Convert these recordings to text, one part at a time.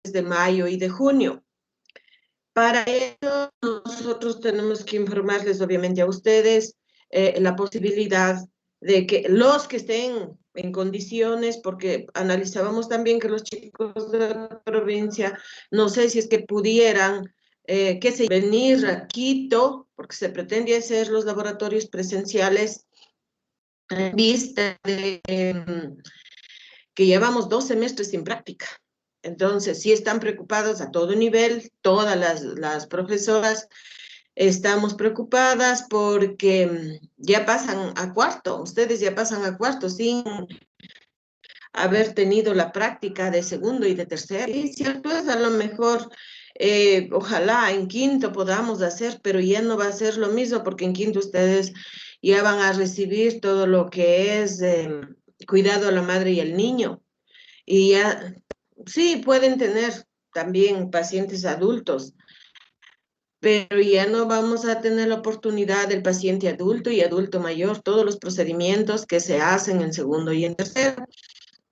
de mayo y de junio. Para ello, nosotros tenemos que informarles, obviamente, a ustedes la posibilidad de que los que estén en condiciones, porque analizábamos también que los chicos de la provincia, no sé si es que pudieran, venir a Quito, porque se pretende hacer los laboratorios presenciales en vista de que llevamos 2 semestres sin práctica. Entonces, sí están preocupados a todo nivel, todas las profesoras estamos preocupadas porque ya pasan a cuarto, ustedes ya pasan a cuarto sin haber tenido la práctica de segundo y de tercero. Y cierto es, a lo mejor, ojalá en quinto podamos hacer, pero ya no va a ser lo mismo porque en quinto ustedes ya van a recibir todo lo que es cuidado a la madre y al niño. Y ya, sí, pueden tener también pacientes adultos, pero ya no vamos a tener la oportunidad del paciente adulto y adulto mayor, todos los procedimientos que se hacen en segundo y en tercero.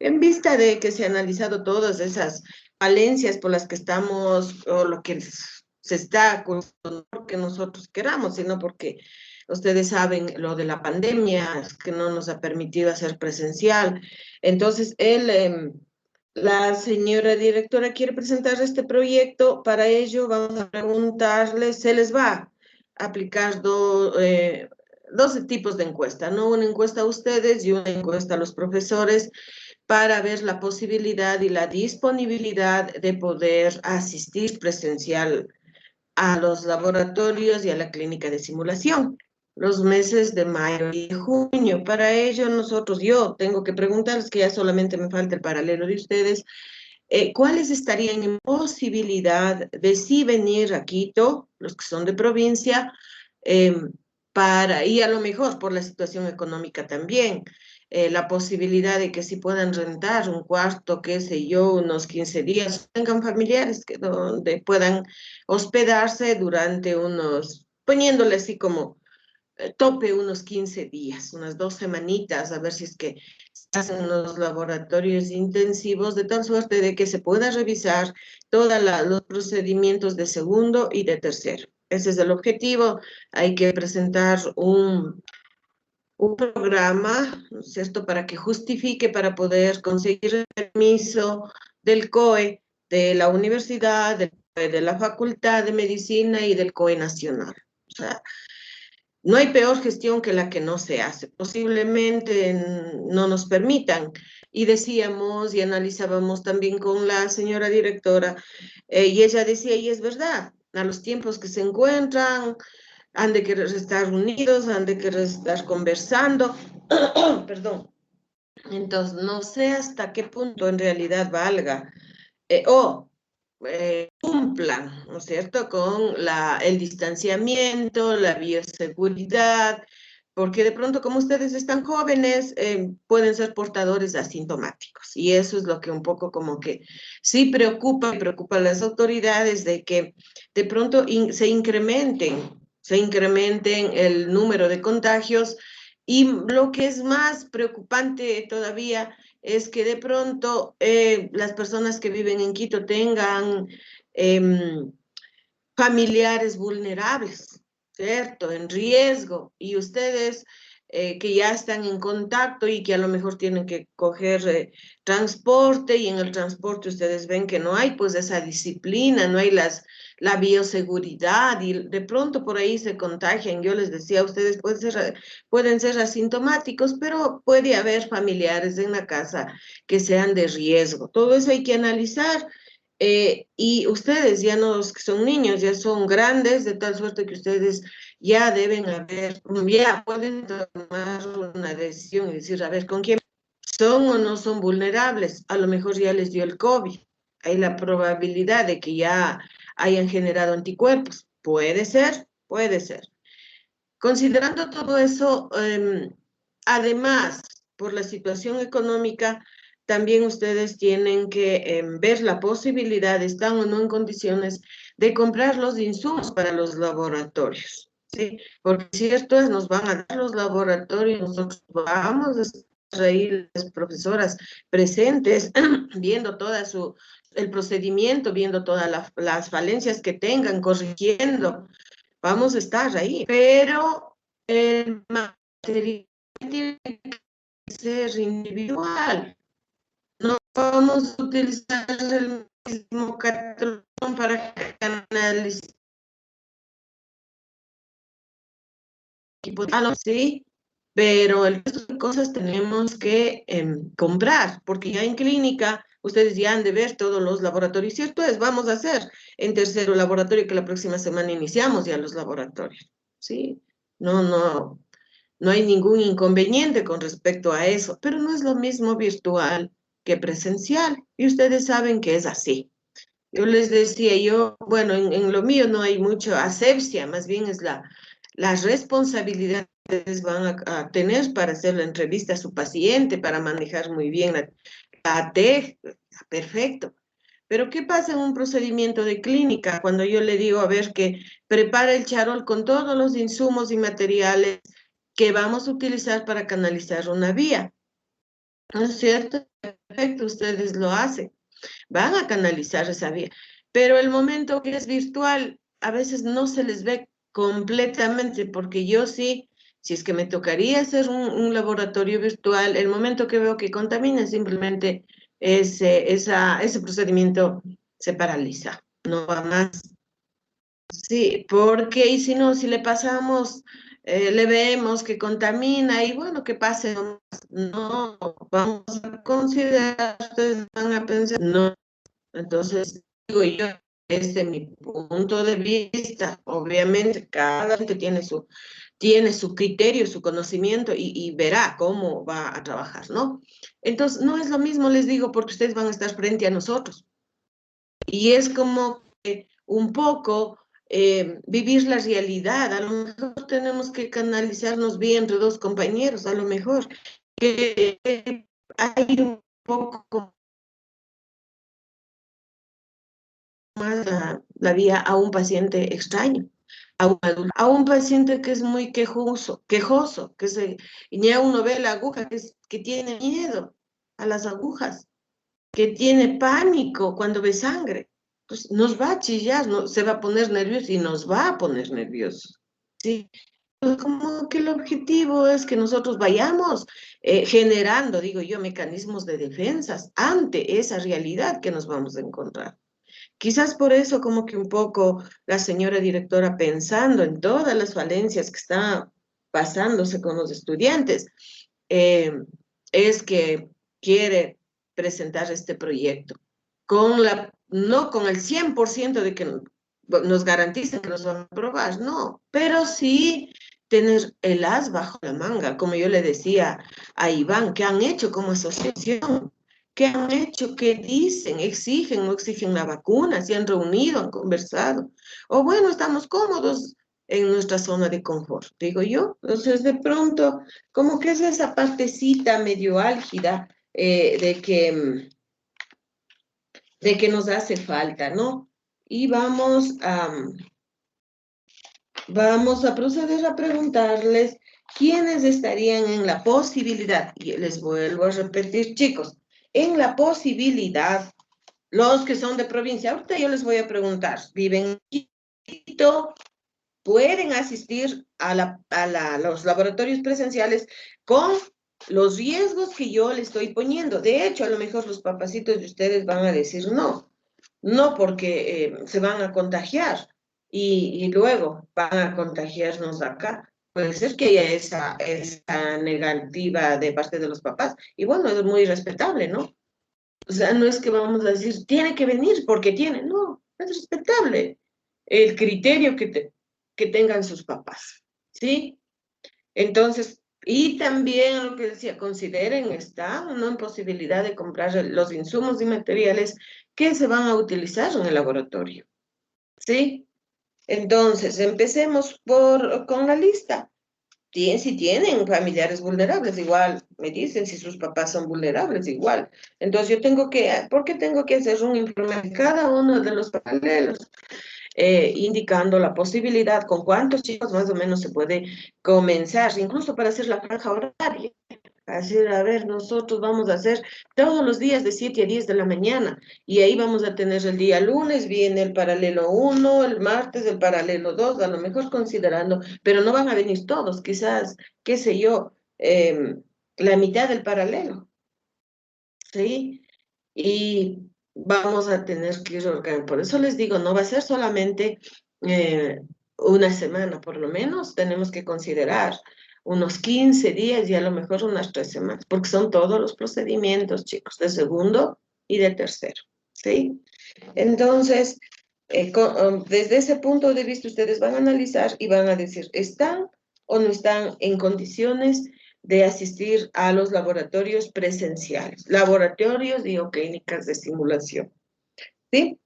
En vista de que se han analizado todas esas falencias por las que estamos, o lo que se está, no porque nosotros queramos, sino porque ustedes saben lo de la pandemia, que no nos ha permitido hacer presencial. Entonces, la señora directora quiere presentar este proyecto. Para ello, vamos a preguntarles, se les va a aplicar dos tipos de encuesta, ¿no? Una encuesta a ustedes y una encuesta a los profesores para ver la posibilidad y la disponibilidad de poder asistir presencial a los laboratorios y a la clínica de simulación los meses de mayo y junio. Para ello, yo tengo que preguntarles, que ya solamente me falta el paralelo de ustedes, ¿cuáles estarían en posibilidad de sí venir a Quito, los que son de provincia, eh, y a lo mejor por la situación económica también, la posibilidad de que sí puedan rentar un cuarto, qué sé yo, unos 15 días, tengan familiares donde puedan hospedarse durante poniéndole así como tope unos 15 días, unas 2 semanitas, a ver si es que se hacen los laboratorios intensivos, de tal suerte de que se pueda revisar todos los procedimientos de segundo y de tercero. Ese es el objetivo. Hay que presentar un programa, ¿no es cierto?, para que justifique, para poder conseguir el permiso del COE, de la universidad, de la Facultad de Medicina y del COE nacional. O sea, no hay peor gestión que la que no se hace. Posiblemente no nos permitan. Y decíamos y analizábamos también con la señora directora, y ella decía, y es verdad, a los tiempos que se encuentran, han de querer estar unidos, han de querer estar conversando, perdón. Entonces, no sé hasta qué punto en realidad valga, cumplan, ¿no es cierto?, con el distanciamiento, la bioseguridad, porque de pronto, como ustedes están jóvenes, pueden ser portadores asintomáticos. Y eso es lo que un poco como que sí preocupa a las autoridades, de que de pronto se incrementen el número de contagios. Y lo que es más preocupante todavía es que de pronto las personas que viven en Quito tengan em, familiares vulnerables, ¿cierto? En riesgo. Y ustedes que ya están en contacto y que a lo mejor tienen que coger transporte, y en el transporte ustedes ven que no hay pues esa disciplina, no hay la bioseguridad, y de pronto por ahí se contagian. Yo les decía, ustedes pueden ser asintomáticos, pero puede haber familiares en la casa que sean de riesgo. Todo eso hay que analizar. Y ustedes ya no son niños, ya son grandes, de tal suerte que ustedes ya ya pueden tomar una decisión y decir, a ver, ¿con quién son o no son vulnerables? A lo mejor ya les dio el COVID. Hay la probabilidad de que ya hayan generado anticuerpos. Puede ser, puede ser. Considerando todo eso, además, por la situación económica, también ustedes tienen que ver la posibilidad, están o no en condiciones de comprar los insumos para los laboratorios, ¿sí? Porque cierto es, nos van a dar los laboratorios, nosotros vamos a estar ahí, las profesoras presentes, viendo toda su el procedimiento, viendo todas las falencias que tengan, corrigiendo, vamos a estar ahí, pero el material tiene que ser individual. No vamos a utilizar el mismo cartón para canalizar. Sí, pero el resto de cosas tenemos que comprar, porque ya en clínica ustedes ya han de ver todos los laboratorios. Cierto es, vamos a hacer en tercero laboratorio, que la próxima semana iniciamos ya los laboratorios. Sí, no, no hay ningún inconveniente con respecto a eso, pero no es lo mismo virtual que presencial, y ustedes saben que es así. Yo les decía, bueno, en lo mío no hay mucho asepsia, más bien es la responsabilidad que ustedes van a tener para hacer la entrevista a su paciente, para manejar muy bien la técnica, perfecto. Pero ¿qué pasa en un procedimiento de clínica cuando yo le digo, a ver, que prepara el charol con todos los insumos y materiales que vamos a utilizar para canalizar una vía? ¿No es cierto? Perfecto, ustedes lo hacen, van a canalizar esa vía. Pero el momento que es virtual, a veces no se les ve completamente, porque yo sí, si es que me tocaría hacer un laboratorio virtual, el momento que veo que contamina, simplemente ese procedimiento se paraliza, no va más. Sí, porque y si no, si le pasamos, le vemos que contamina y bueno, que pase nomás. No, vamos a considerar, ustedes van a pensar, no. Entonces, digo yo, desde mi punto de vista, obviamente cada gente tiene su criterio, su conocimiento y verá cómo va a trabajar, ¿no? Entonces, no es lo mismo, les digo, porque ustedes van a estar frente a nosotros. Y es como que un poco vivir la realidad. A lo mejor tenemos que canalizarnos bien entre dos compañeros, a lo mejor que hay un poco más la vía a un paciente extraño, a un adulto, a un paciente que es muy quejoso, y ya uno ve la aguja que tiene miedo a las agujas, que tiene pánico cuando ve sangre. Pues nos va a chillar, se va a poner nervioso y nos va a poner nerviosos. Sí, pues como que el objetivo es que nosotros vayamos generando, digo yo, mecanismos de defensas ante esa realidad que nos vamos a encontrar. Quizás por eso como que un poco la señora directora, pensando en todas las falencias que está pasándose con los estudiantes, eh, es que quiere presentar este proyecto no con el 100% de que nos garanticen que nos van a aprobar, no, pero sí tener el as bajo la manga, como yo le decía a Iván, que han hecho como asociación, que han hecho, que dicen, exigen, no exigen la vacuna, se han reunido, han conversado, o bueno, estamos cómodos en nuestra zona de confort, digo yo. Entonces, de pronto, como que es esa partecita medio álgida de que nos hace falta, ¿no? Y vamos a proceder a preguntarles quiénes estarían en la posibilidad, y les vuelvo a repetir, chicos, en la posibilidad, los que son de provincia, ahorita yo les voy a preguntar, viven en Quito, pueden asistir a los laboratorios presenciales con los riesgos que yo le estoy poniendo. De hecho, a lo mejor los papacitos de ustedes van a decir no, no porque se van a contagiar y luego van a contagiarnos acá. Puede ser que haya esa negativa de parte de los papás. Y bueno, es muy respetable, ¿no? O sea, no es que vamos a decir, tiene que venir porque tiene, no, es respetable el criterio que tengan sus papás, ¿sí? Entonces, y también lo que decía, consideren, está no en posibilidad de comprar los insumos y materiales que se van a utilizar en el laboratorio, ¿sí? Entonces, empecemos con la lista. Si tienen familiares vulnerables, igual me dicen si sus papás son vulnerables, igual. Entonces yo ¿por qué tengo que hacer un informe de cada uno de los paralelos? Indicando la posibilidad con cuántos chicos más o menos se puede comenzar, incluso para hacer la franja horaria. Así, a ver, nosotros vamos a hacer todos los días de 7 a 10 de la mañana y ahí vamos a tener el día lunes, viene el paralelo uno, el martes el paralelo 2, a lo mejor considerando, pero no van a venir todos, quizás, qué sé yo, la mitad del paralelo, ¿sí? Y vamos a tener que ir organizando. Por eso les digo, no va a ser solamente eh, una semana, por lo menos tenemos que considerar unos 15 días y a lo mejor unas 3 semanas, porque son todos los procedimientos, chicos, de segundo y de tercero, ¿sí? Entonces, desde ese punto de vista, ustedes van a analizar y van a decir, ¿están o no están en condiciones de asistir a los laboratorios presenciales, laboratorios y o clínicas de simulación? ¿Sí?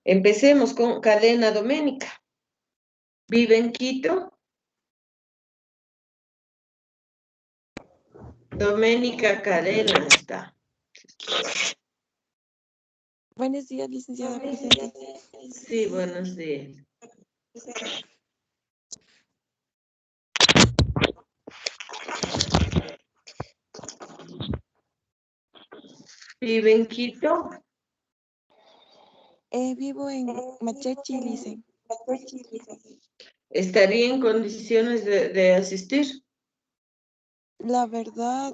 Empecemos con Cadena Doménica. ¿Vive en Quito? Doménica Cadena está. Buenos días, licenciada presente. Sí, buenos días. ¿Vive en Quito? Vivo en Machachi, lice. ¿Estaría en condiciones de asistir? La verdad,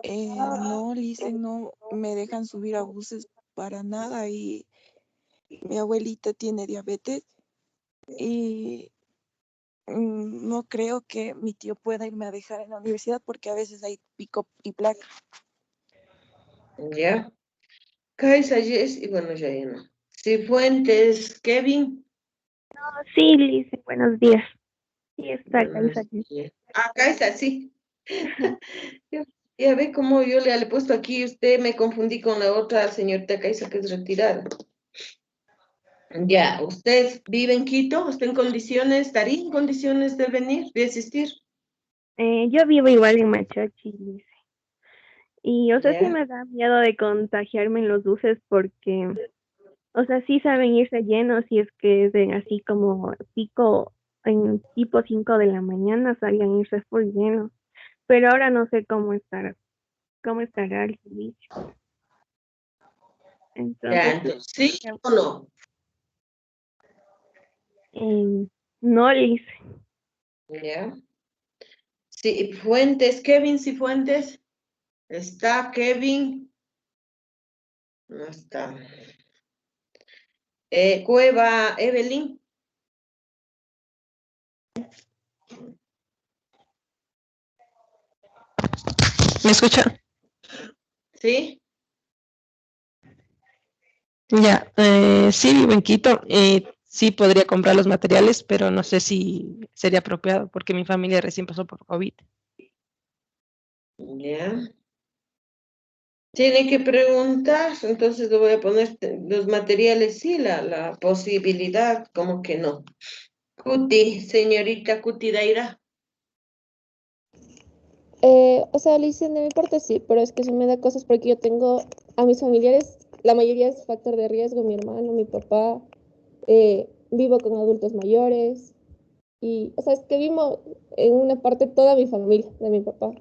no, lice, no me dejan subir a buses para nada y mi abuelita tiene diabetes y no creo que mi tío pueda irme a dejar en la universidad porque a veces hay pico y placa. Ya. Kaisa, Jess, y bueno, ya no. Cifuentes, Kevin. Sí, Liz, buenos días. Sí, está acá Buenos días. Ah, Kaisa, sí. Ya, ya ve cómo yo le he puesto aquí, usted me confundí con la otra señorita Kaisa que es retirada. Ya, ¿usted vive en Quito? ¿Está en condiciones, estaría en condiciones de venir, de asistir? Yo vivo igual en Machachi, Liz. Y, o sea, sí Ya, me da miedo de contagiarme en los buses porque, o sea, sí saben irse llenos y es que es de así como pico en tipo 5 de la mañana sabían irse full llenos. Pero ahora no sé cómo estará el servicio. ya, Entonces, entonces, ¿sí o no? no, Liz. Ya. Sí, Fuentes, Kevin Cifuentes. ¿Está Kevin? No está. Cueva, Evelyn. ¿Me escucha? ¿Sí? Ya, sí vivo en Quito. Sí podría comprar los materiales, pero no sé si sería apropiado porque mi familia recién pasó por COVID. Ya. Tiene que preguntar, entonces le voy a poner los materiales, sí, la posibilidad, como que no. Cuti, señorita Cuti Daira. O sea, Alicia, de mi parte sí, pero es que eso me da cosas porque yo tengo a mis familiares, la mayoría es factor de riesgo, mi hermano, mi papá, vivo con adultos mayores y, o sea, es que vivo en una parte toda mi familia, de mi papá.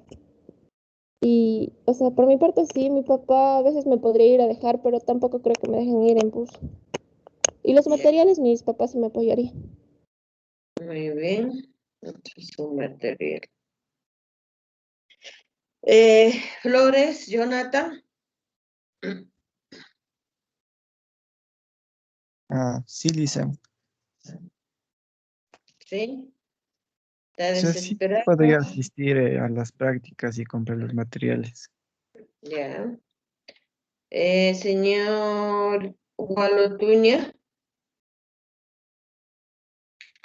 Y, o sea, por mi parte sí, mi papá a veces me podría ir a dejar, pero tampoco creo que me dejen ir en bus. Y los Ya, materiales, mis papás sí me apoyarían. muy bien. Entonces, un material. Flores, Jonathan. Sí, Lisa. ¿Sí? Está O sea, sí desesperado. podría asistir a las prácticas y comprar los materiales. Ya. Señor Gualotuña.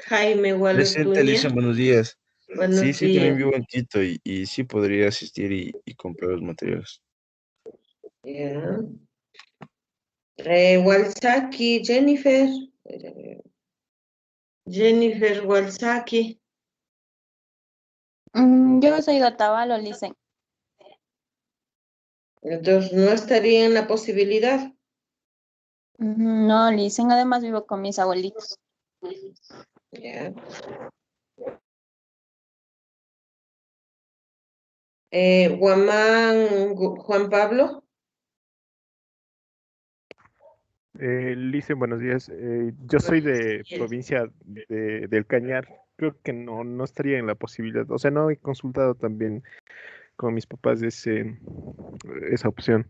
Jaime Presente, Gualotuña. Alicia, buenos días. Sí, Buenos sí, también días. vivo en Quito y sí podría asistir y comprar los materiales. Ya. Walsaki, Jennifer. Jennifer Walsaki. Yo soy de Otavalo, Licen. Entonces, no estaría en la posibilidad. No, Licen, además vivo con mis abuelitos. Ya. Juan Pablo. Licen, buenos días. Yo soy de provincia del Cañar. Creo que no estaría en la posibilidad. O sea, no he consultado también con mis papás esa opción.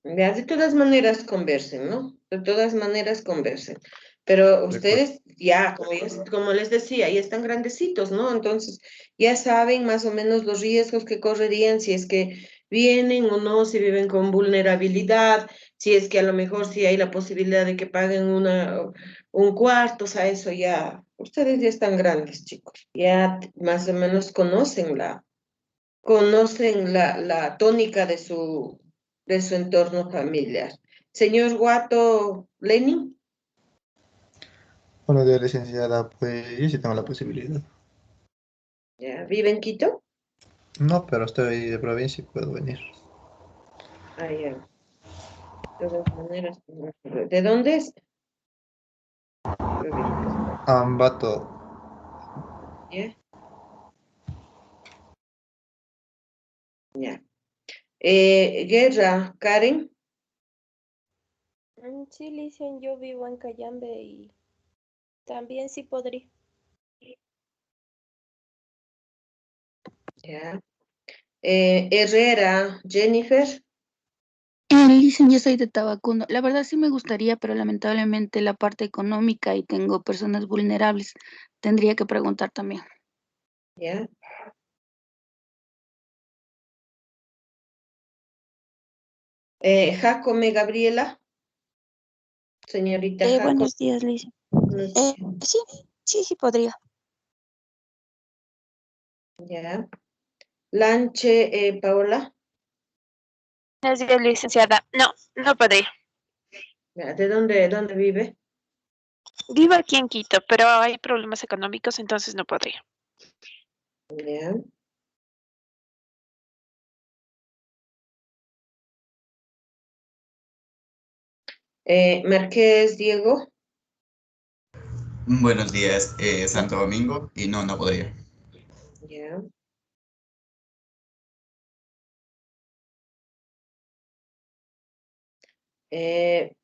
Ya, de todas maneras conversen, ¿no? De todas maneras conversen. Pero De acuerdo. ustedes ya, como les decía, ya están grandecitos, ¿no? Entonces ya saben más o menos los riesgos que correrían si es que vienen o no, si viven con vulnerabilidad, si es que a lo mejor sí hay la posibilidad de que paguen un cuarto, o sea, eso ya, ustedes ya están grandes, chicos. Ya más o menos conocen la tónica de su entorno familiar. Señor Guato Lenin, Buenos días, licenciada. Pues yo sí tengo la posibilidad. ¿ya vive en Quito? No, pero estoy de provincia y puedo venir. Ah, ya. De todas maneras, ¿de dónde es? Provincia. Ambato. ¿Ya? Ya. Guerra, Karen, Sí, Licen, yo vivo en Cayambe y también sí podría. ya. Herrera, Jennifer, Listen, yo soy de Tabacundo. La verdad sí me gustaría, pero lamentablemente la parte económica y tengo personas vulnerables. Tendría que preguntar también. ya. Jacome Gabriela, señorita Jaco, Buenos días, Liz. Sí, sí podría. ya. Lanche, Paola, Buenos días, licenciada. No podría. ya. ¿De dónde vive? Vivo aquí en Quito, pero hay problemas económicos, entonces no podría. Ya. Márquez Diego, Buenos días, Santo Domingo, y no podría. ya.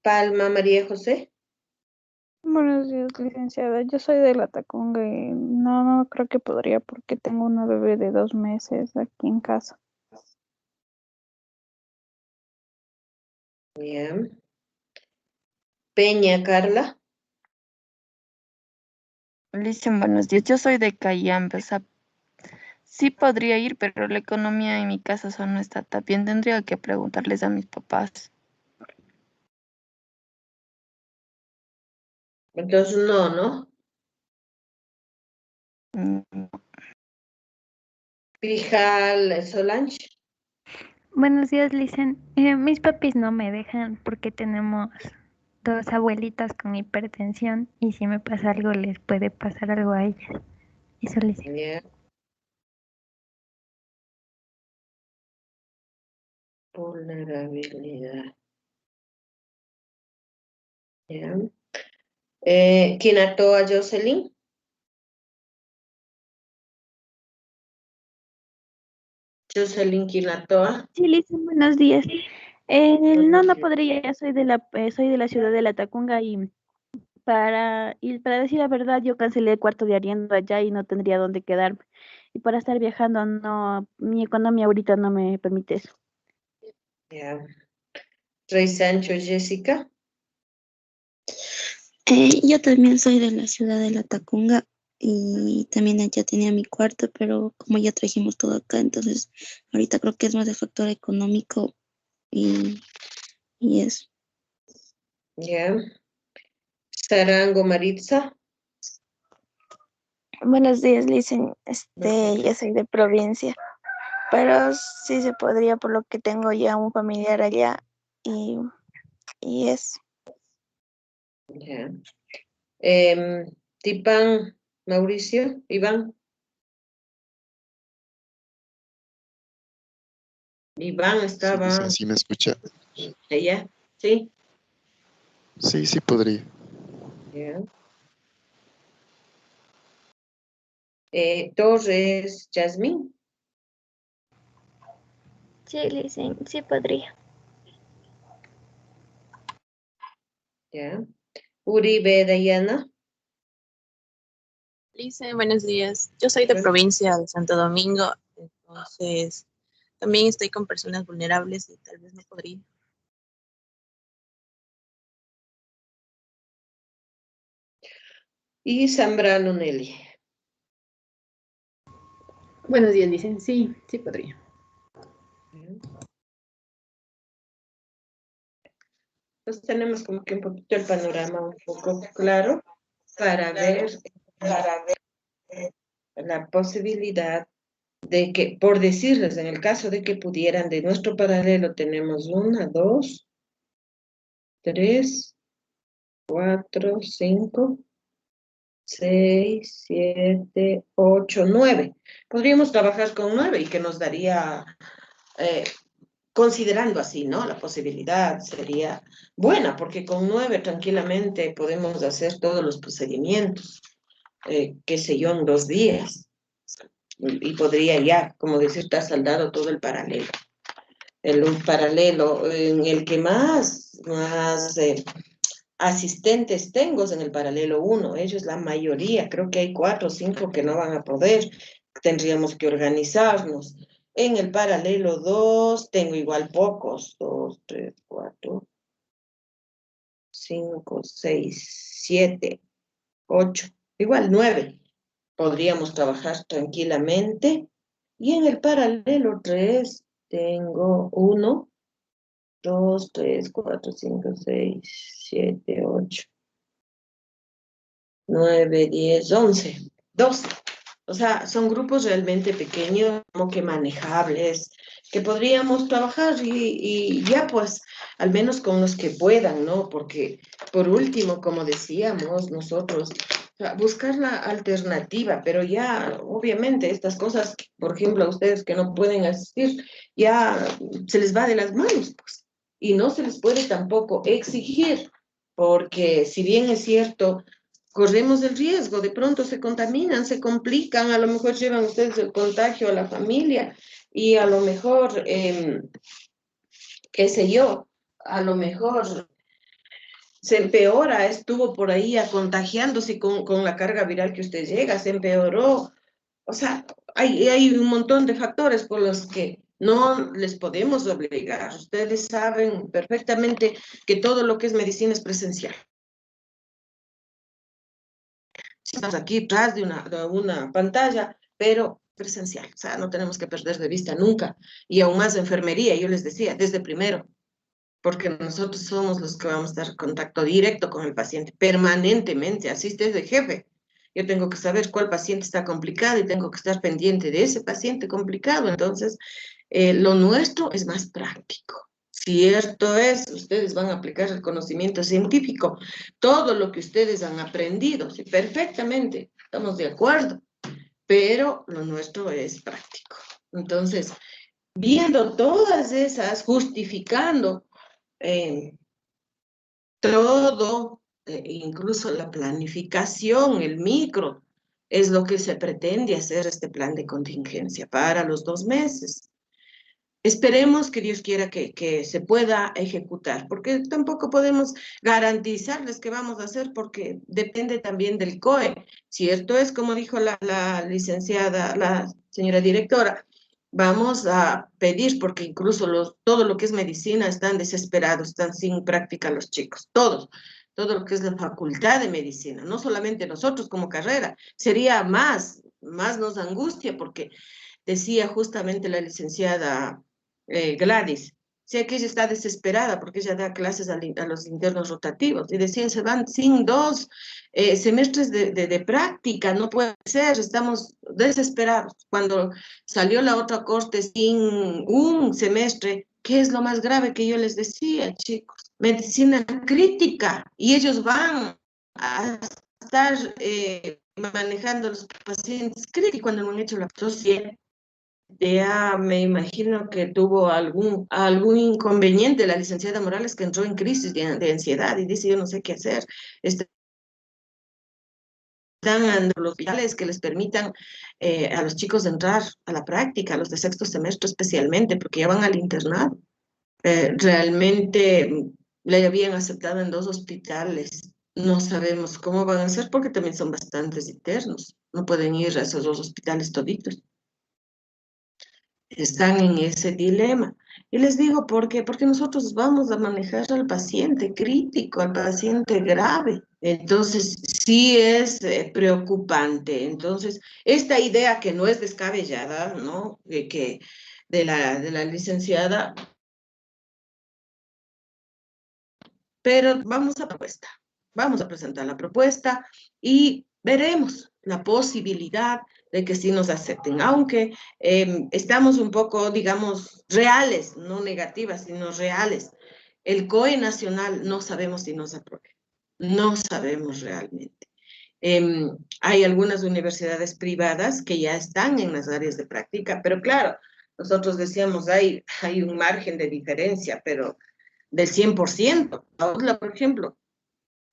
Palma María José, Buenos días, licenciada. Yo soy de La Tacunga y no creo que podría porque tengo una bebé de 2 meses aquí en casa. ya. Peña Carla, Listen, buenos días. Yo soy de Cayambe, o sea, sí podría ir, pero la economía en mi casa solo no está tan bien. Tendría que preguntarles a mis papás. entonces no. Pijal Solange, Buenos días, Licen. Mis papis no me dejan porque tenemos dos abuelitas con hipertensión y si me pasa algo les puede pasar algo a ellas. Eso les digo. ya. Vulnerabilidad, ya. Quinatoa Jocelyn, Jocelyn Quinatoa, Sí, Licen, buenos días. No podría, ya soy de la ciudad de La Tacunga y para decir la verdad, yo cancelé el cuarto de arriendo allá y no tendría dónde quedarme. Y para estar viajando, no, mi economía ahorita no me permite eso. ya. Rey Sancho Jessica, Yo también soy de la ciudad de La Tacunga y también allá tenía mi cuarto, pero como ya trajimos todo acá, entonces ahorita creo que es más de factor económico y eso. ya. Sarango Maritza, Buenos días, Licen. Yo soy de provincia, pero sí se podría por lo que tengo ya un familiar allá y, y eso. ya. Tipan Mauricio, Iván Sí, estaba dicen, ¿sí me escucha? allá, sí. Sí podría. Ya. Torres Jasmine, Sí, Licen, sí podría. Ya. Uribe, Dayana. Lice, buenos días. Yo soy de provincia de Santo Domingo, entonces también estoy con personas vulnerables y tal vez no podría. Y Zambrano Nelly. Buenos días, dicen. Sí, sí podría. Pues tenemos como que un poquito el panorama un poco claro para ver la posibilidad de que, por decirles, en el caso de que pudieran, de nuestro paralelo tenemos 1, 2, 3, 4, 5, 6, 7, 8, 9. Podríamos trabajar con 9 y que nos daría, considerando así, ¿no? La posibilidad sería buena, porque con 9 tranquilamente podemos hacer todos los procedimientos, qué sé yo, en 2 días. Y podría ya, como decir, estar saldado todo el paralelo. Un paralelo en el que más asistentes tengo es en el paralelo 1. Ellos, la mayoría, creo que hay 4 o 5 que no van a poder. Tendríamos que organizarnos. En el paralelo 2 tengo igual pocos. 2, 3, 4, 5, 6, 7, 8, igual 9. Podríamos trabajar tranquilamente. Y en el paralelo 3 tengo 1, 2, 3, 4, 5, 6, 7, 8, 9, 10, 11, 12. O sea, son grupos realmente pequeños, como que manejables, que podríamos trabajar y ya pues, al menos con los que puedan, ¿no? Porque por último, como decíamos nosotros, o sea, buscar la alternativa, pero ya obviamente estas cosas, por ejemplo, a ustedes que no pueden asistir, ya se les va de las manos, pues, y no se les puede tampoco exigir, porque si bien es cierto, corremos el riesgo, de pronto se contaminan, se complican, a lo mejor llevan ustedes el contagio a la familia y a lo mejor, qué sé yo, a lo mejor se empeora, estuvo por ahí contagiándose con la carga viral que usted llega, se empeoró. O sea, hay un montón de factores por los que no les podemos obligar. Ustedes saben perfectamente que todo lo que es medicina es presencial. Estamos aquí tras de una pantalla, pero presencial, o sea, no tenemos que perder de vista nunca. Y aún más enfermería, yo les decía, desde primero, porque nosotros somos los que vamos a dar contacto directo con el paciente, permanentemente, así esté de jefe. Yo tengo que saber cuál paciente está complicado y tengo que estar pendiente de ese paciente complicado. Entonces, lo nuestro es más práctico. Cierto es, ustedes van a aplicar el conocimiento científico, todo lo que ustedes han aprendido, sí, perfectamente, estamos de acuerdo, pero lo nuestro es práctico. Entonces, viendo todas esas, justificando todo, incluso la planificación, el micro, es lo que se pretende hacer este plan de contingencia para los 2 meses. Esperemos que Dios quiera que se pueda ejecutar, porque tampoco podemos garantizarles que vamos a hacer, porque depende también del COE. Cierto es, como dijo la licenciada, la señora directora, vamos a pedir, porque incluso todo lo que es medicina están desesperados, están sin práctica los chicos, todos. Todo lo que es la facultad de medicina, no solamente nosotros como carrera, sería más nos angustia, porque decía justamente la licenciada Gladys, sé que ella está desesperada porque ella da clases a los internos rotativos y decían, se van sin 2 semestres de práctica, no puede ser, estamos desesperados. Cuando salió la otra corte sin un semestre, ¿qué es lo más grave que yo les decía, chicos? Medicina crítica, y ellos van a estar manejando los pacientes críticos cuando no han hecho la autopsia. Ya me imagino que tuvo algún inconveniente la licenciada Morales, que entró en crisis de ansiedad y dice, yo no sé qué hacer. dan los hospitales que les permitan a los chicos entrar a la práctica, a los de sexto semestre especialmente, porque ya van al internado. Realmente le habían aceptado en 2 hospitales. No sabemos cómo van a hacer porque también son bastantes internos. No pueden ir a esos 2 hospitales toditos. Están en ese dilema. Y les digo, ¿por qué? Porque nosotros vamos a manejar al paciente crítico, al paciente grave. Entonces, sí es preocupante. Entonces, esta idea que no es descabellada, ¿no? De la licenciada, pero vamos a presentar la propuesta y veremos la posibilidad de que sí nos acepten, aunque estamos un poco, digamos, reales, no negativas, sino reales. El COE nacional no sabemos si nos apruebe, no sabemos realmente. Hay algunas universidades privadas que ya están en las áreas de práctica, pero claro, nosotros decíamos, hay un margen de diferencia, pero del 100%. Aula, por ejemplo,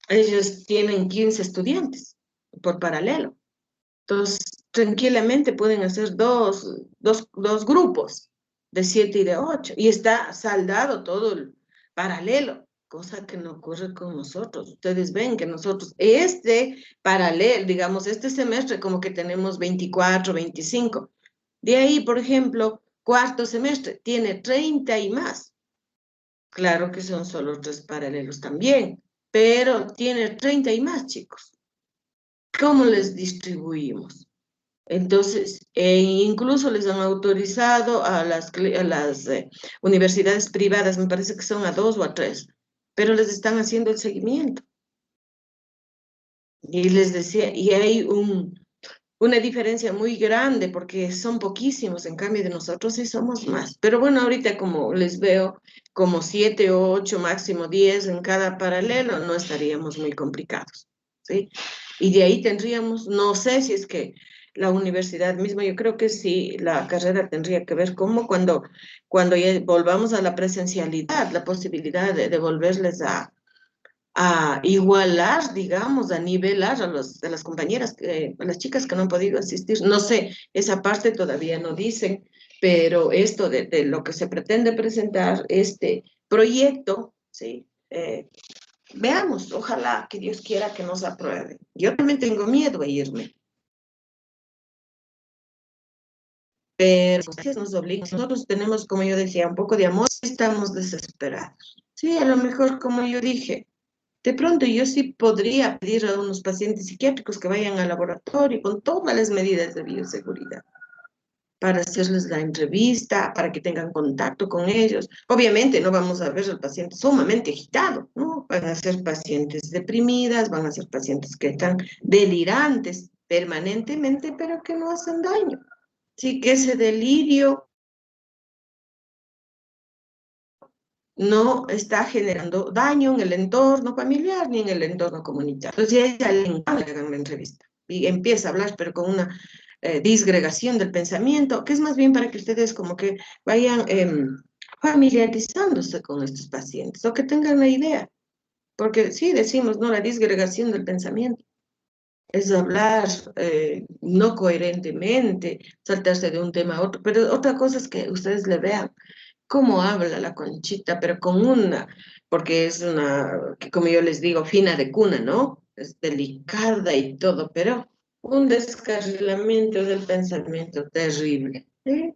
ellos tienen 15 estudiantes por paralelo. Entonces, tranquilamente pueden hacer dos grupos de 7 y de 8. Y está saldado todo el paralelo, cosa que no ocurre con nosotros. Ustedes ven que nosotros, este paralelo, digamos, este semestre como que tenemos 24, 25. De ahí, por ejemplo, cuarto semestre tiene 30 y más. Claro que son solo 3 paralelos también, pero tiene 30 y más, chicos. ¿Cómo les distribuimos? Entonces, incluso les han autorizado a las universidades privadas, me parece que son a 2 o a 3, pero les están haciendo el seguimiento. Y les decía, y hay una diferencia muy grande porque son poquísimos, en cambio de nosotros sí somos más. Pero bueno, ahorita como les veo como 7 o 8, máximo 10 en cada paralelo, no estaríamos muy complicados, ¿sí? Y de ahí tendríamos, no sé si es que la universidad misma, yo creo que sí, la carrera tendría que ver cómo cuando ya volvamos a la presencialidad, la posibilidad de volverles a igualar, digamos, a nivelar de las compañeras, a las chicas que no han podido asistir. No sé, esa parte todavía no dicen, pero esto de lo que se pretende presentar, este proyecto, ¿sí? Veamos, ojalá que Dios quiera que nos apruebe. Yo también tengo miedo a irme. Pero nos obliga. Nosotros tenemos, como yo decía, un poco de amor, estamos desesperados. Sí, a lo mejor, como yo dije, de pronto yo sí podría pedir a unos pacientes psiquiátricos que vayan al laboratorio con todas las medidas de bioseguridad para hacerles la entrevista, para que tengan contacto con ellos. Obviamente no vamos a ver al paciente sumamente agitado, ¿no? Van a ser pacientes deprimidas, van a ser pacientes que están delirantes permanentemente, pero que no hacen daño. Sí, que ese delirio no está generando daño en el entorno familiar ni en el entorno comunitario. Entonces, ella le encanta que hagan la entrevista y empieza a hablar, pero con una disgregación del pensamiento, que es más bien para que ustedes como que vayan familiarizándose con estos pacientes o que tengan la idea. Porque sí, decimos, ¿no? La disgregación del pensamiento es hablar no coherentemente, saltarse de un tema a otro, pero otra cosa es que ustedes le vean cómo habla la Conchita, pero con porque es que como yo les digo, fina de cuna, ¿no? Es delicada y todo, pero un descarrilamiento del pensamiento terrible. ¿Sí?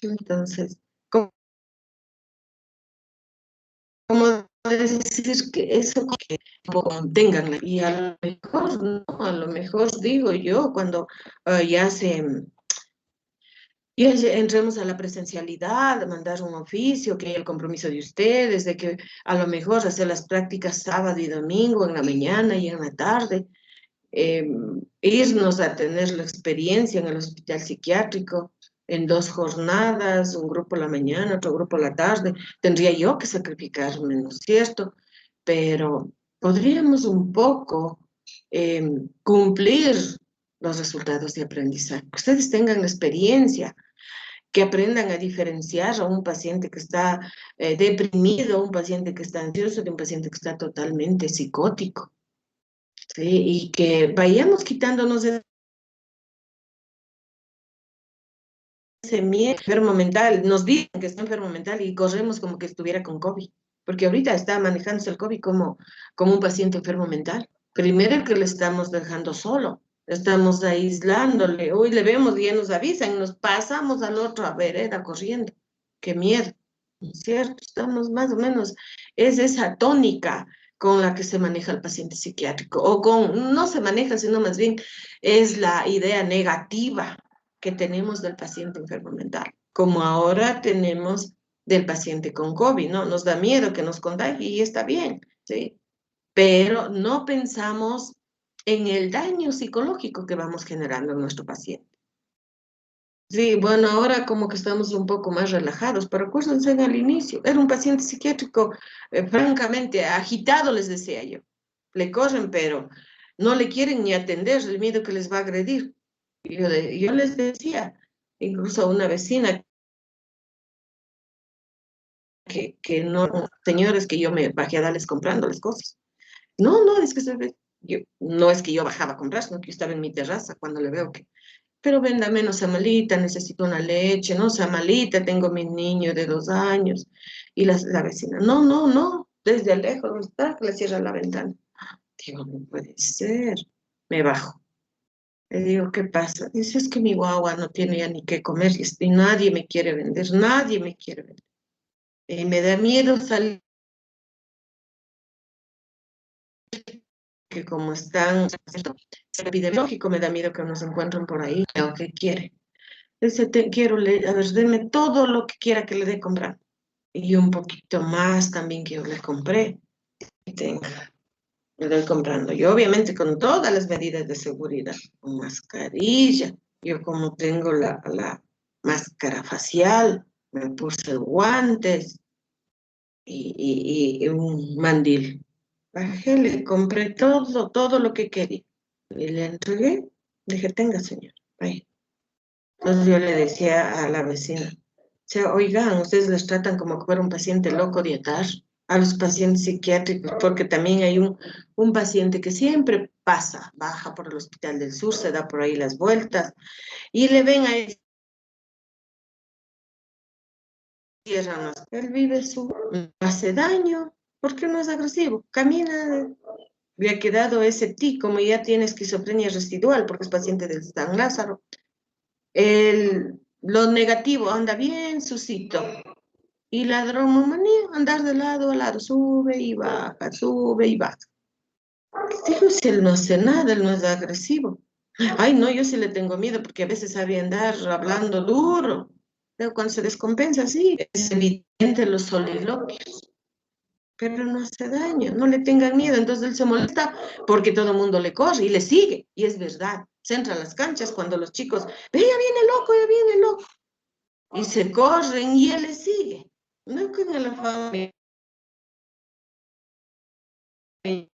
Entonces, ¿cómo decir que eso que tengan? Y a lo mejor, ¿no? A lo mejor digo yo, cuando ya entremos a la presencialidad, mandar un oficio, que haya el compromiso de ustedes, de que a lo mejor hacer las prácticas sábado y domingo, en la mañana y en la tarde, irnos a tener la experiencia en el hospital psiquiátrico en 2 jornadas, un grupo la mañana, otro grupo la tarde. Tendría yo que sacrificarme, ¿no es cierto? Pero podríamos un poco cumplir los resultados de aprendizaje. Que ustedes tengan la experiencia, que aprendan a diferenciar a un paciente que está deprimido, a un paciente que está ansioso, de un paciente que está totalmente psicótico. ¿sí? Y que vayamos quitándonos ese miedo enfermo mental. Nos dicen que está enfermo mental y corremos como que estuviera con COVID, porque ahorita está manejándose el COVID como un paciente enfermo mental. Primero que le estamos dejando solo, estamos aislándole. Hoy le vemos y ya nos avisan, nos pasamos al otro vereda corriendo. Qué miedo, ¿no es cierto? Estamos más o menos, es esa tónica con la que se maneja el paciente psiquiátrico, o con, no se maneja, sino más bien es la idea negativa que tenemos del paciente enfermo mental, como ahora tenemos del paciente con COVID, ¿no? Nos da miedo que nos contagie y está bien, ¿sí? Pero no pensamos en el daño psicológico que vamos generando en nuestro paciente. Sí, bueno, ahora como que estamos un poco más relajados, pero acuérdense al inicio, era un paciente psiquiátrico francamente agitado, les decía yo. Le corren, pero no le quieren ni atender, el miedo que les va a agredir. Yo les decía, incluso a una vecina que no, señores, que yo me bajé a darles comprándoles cosas. No, no, es que no es que yo bajaba a comprar, sino que yo estaba en mi terraza cuando le veo que, pero véndame, no sea malita, necesito una leche, no sea malita, tengo mi niño de 2 años. Y la vecina, no, no, no, desde lejos, está, que le cierra la ventana. Digo, no puede ser. Me bajo. Le digo, ¿qué pasa? Dice, es que mi guagua no tiene ya ni qué comer y nadie me quiere vender, nadie me quiere vender. Y me da miedo salir, que como están epidemiológico, me da miedo que nos encuentren por ahí, lo que quiere. Dice, quiero, a ver, deme todo lo que quiera que le dé comprar. Y un poquito más también que yo le compré. Y tenga, le doy comprando. Yo obviamente con todas las medidas de seguridad, con mascarilla. Yo como tengo la máscara facial, me puse guantes y un mandil. Bajé, le compré todo lo que quería. Y le entregué. Dije, tenga, señor. Ahí. Entonces yo le decía a la vecina, o sea, oigan, ustedes les tratan como que fuera un paciente loco de atar a los pacientes psiquiátricos, porque también hay un paciente que siempre pasa, baja por el Hospital del Sur, se da por ahí las vueltas, y le ven a él, él vive no hace daño, porque no es agresivo, camina, le ha quedado ese tic, como ya tiene esquizofrenia residual, porque es paciente del San Lázaro. Lo negativo anda bien sucito. Y la dromomanía, andar de lado a lado, sube y baja, sube y baja. Digo, si él no hace nada, él no es agresivo. Ay, no, yo sí le tengo miedo porque a veces sabe andar hablando duro. Pero cuando se descompensa, sí, es evidente los soliloquios. Pero no hace daño, no le tengan miedo. Entonces él se molesta porque todo el mundo le corre y le sigue. Y es verdad, se entra a las canchas cuando los chicos, ve, ya viene loco, ya viene loco. Y se corren y él le sigue. No con la familia, me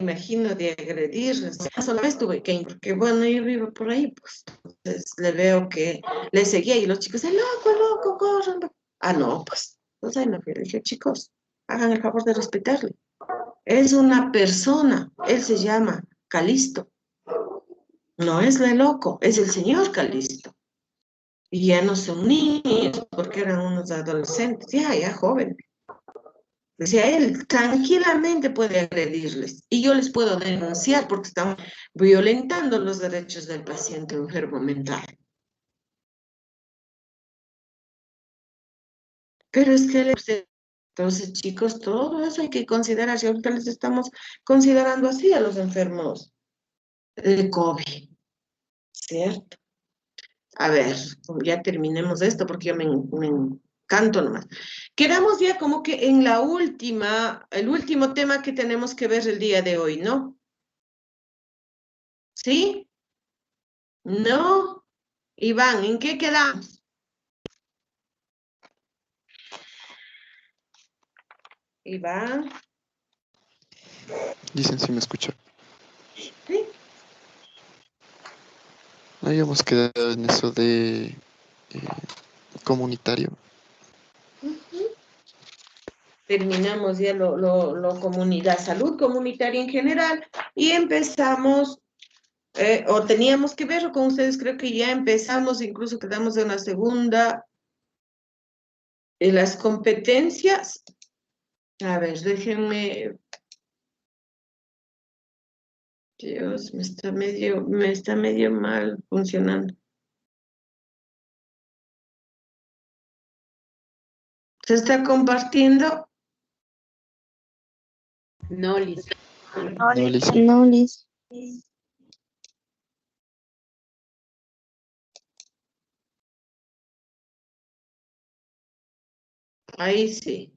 imagino, de agredirles. Solo vez tuve que ir, porque bueno, yo vivo por ahí, pues. Entonces le veo que le seguía y los chicos, el loco, corran. Ah, no, pues. Entonces ahí me fui, le dije, chicos, hagan el favor de respetarle. Es una persona, él se llama Calisto. No es el loco, es el señor Calisto. Y ya no son niños, porque eran unos adolescentes, ya jóvenes. Decía, él tranquilamente puede agredirles y yo les puedo denunciar porque están violentando los derechos del paciente enfermo mental. Pero es que entonces, chicos, todo eso hay que considerar. Si ahorita les estamos considerando así a los enfermos de COVID, ¿cierto? A ver, ya terminemos esto porque yo me encanto nomás. Quedamos ya como que en el último tema que tenemos que ver el día de hoy, ¿no? ¿Sí? ¿No? Iván, ¿en qué quedamos? Iván. Dicen si me escucha. ¿Sí? Habíamos quedado en eso de comunitario. terminamos ya lo comunidad, salud comunitaria en general, y empezamos, o teníamos que verlo con ustedes, creo que ya empezamos, incluso quedamos en la segunda, en las competencias. A ver, déjenme. Dios, me está medio mal funcionando. ¿Se está compartiendo? No, Liz. No, Liz. No, Liz. Ahí sí.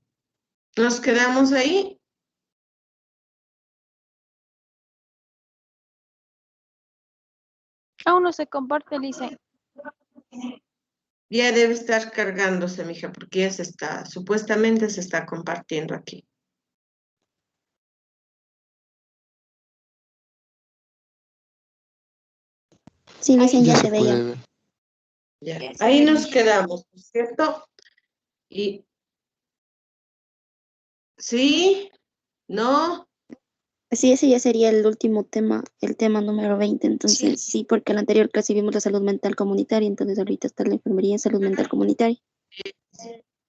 ¿Nos quedamos ahí? Aún no se comparte, Lice. Ya debe estar cargándose, mija, porque ya supuestamente se está compartiendo aquí. Sí, Lice, Ya ya se te veía. puede ver. Ya. Ahí nos quedamos, ¿no es cierto? Y ¿sí? ¿No? Sí, ese ya sería el último tema, el tema número 20. Entonces, sí, porque el anterior casi vimos la salud mental comunitaria, entonces ahorita está la enfermería en salud mental comunitaria.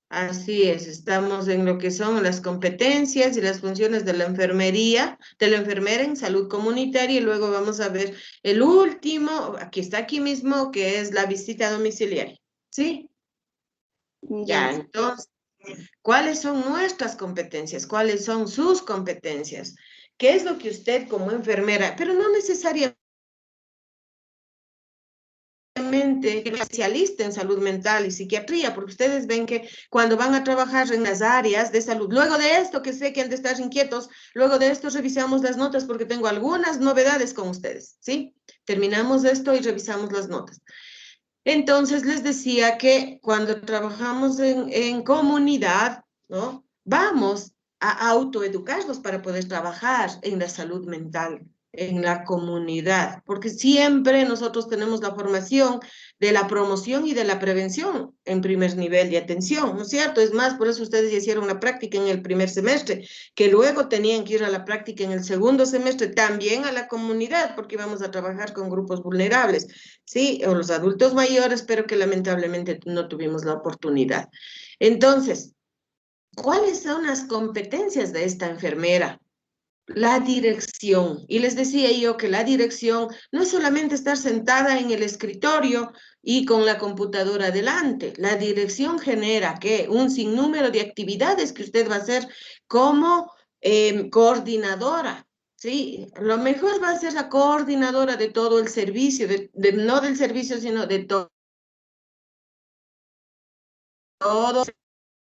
Así es, estamos en lo que son las competencias y las funciones de la enfermería, de la enfermera en salud comunitaria, y luego vamos a ver el último, aquí mismo, que es la visita domiciliaria, ¿sí? Ya, entonces, ¿cuáles son nuestras competencias? ¿Cuáles son sus competencias? ¿Qué es lo que usted como enfermera, pero no necesariamente especialista en salud mental y psiquiatría, porque ustedes ven que cuando van a trabajar en las áreas de salud, luego de esto, que sé que han de estar inquietos, luego de esto revisamos las notas porque tengo algunas novedades con ustedes, ¿sí? Terminamos esto y revisamos las notas. Entonces les decía que cuando trabajamos en comunidad, ¿no? Vamos a autoeducarnos para poder trabajar en la salud mental, en la comunidad, porque siempre nosotros tenemos la formación de la promoción y de la prevención en primer nivel de atención, ¿no es cierto? Es más, por eso ustedes ya hicieron la práctica en el primer semestre, que luego tenían que ir a la práctica en el segundo semestre, también a la comunidad, porque íbamos a trabajar con grupos vulnerables, ¿sí? O los adultos mayores, pero que lamentablemente no tuvimos la oportunidad. Entonces, ¿cuáles son las competencias de esta enfermera? La dirección. Y les decía yo que la dirección no es solamente estar sentada en el escritorio y con la computadora delante. La dirección genera que un sinnúmero de actividades que usted va a hacer como coordinadora. Sí, lo mejor va a ser la coordinadora de todo el servicio, no del servicio, sino de todo.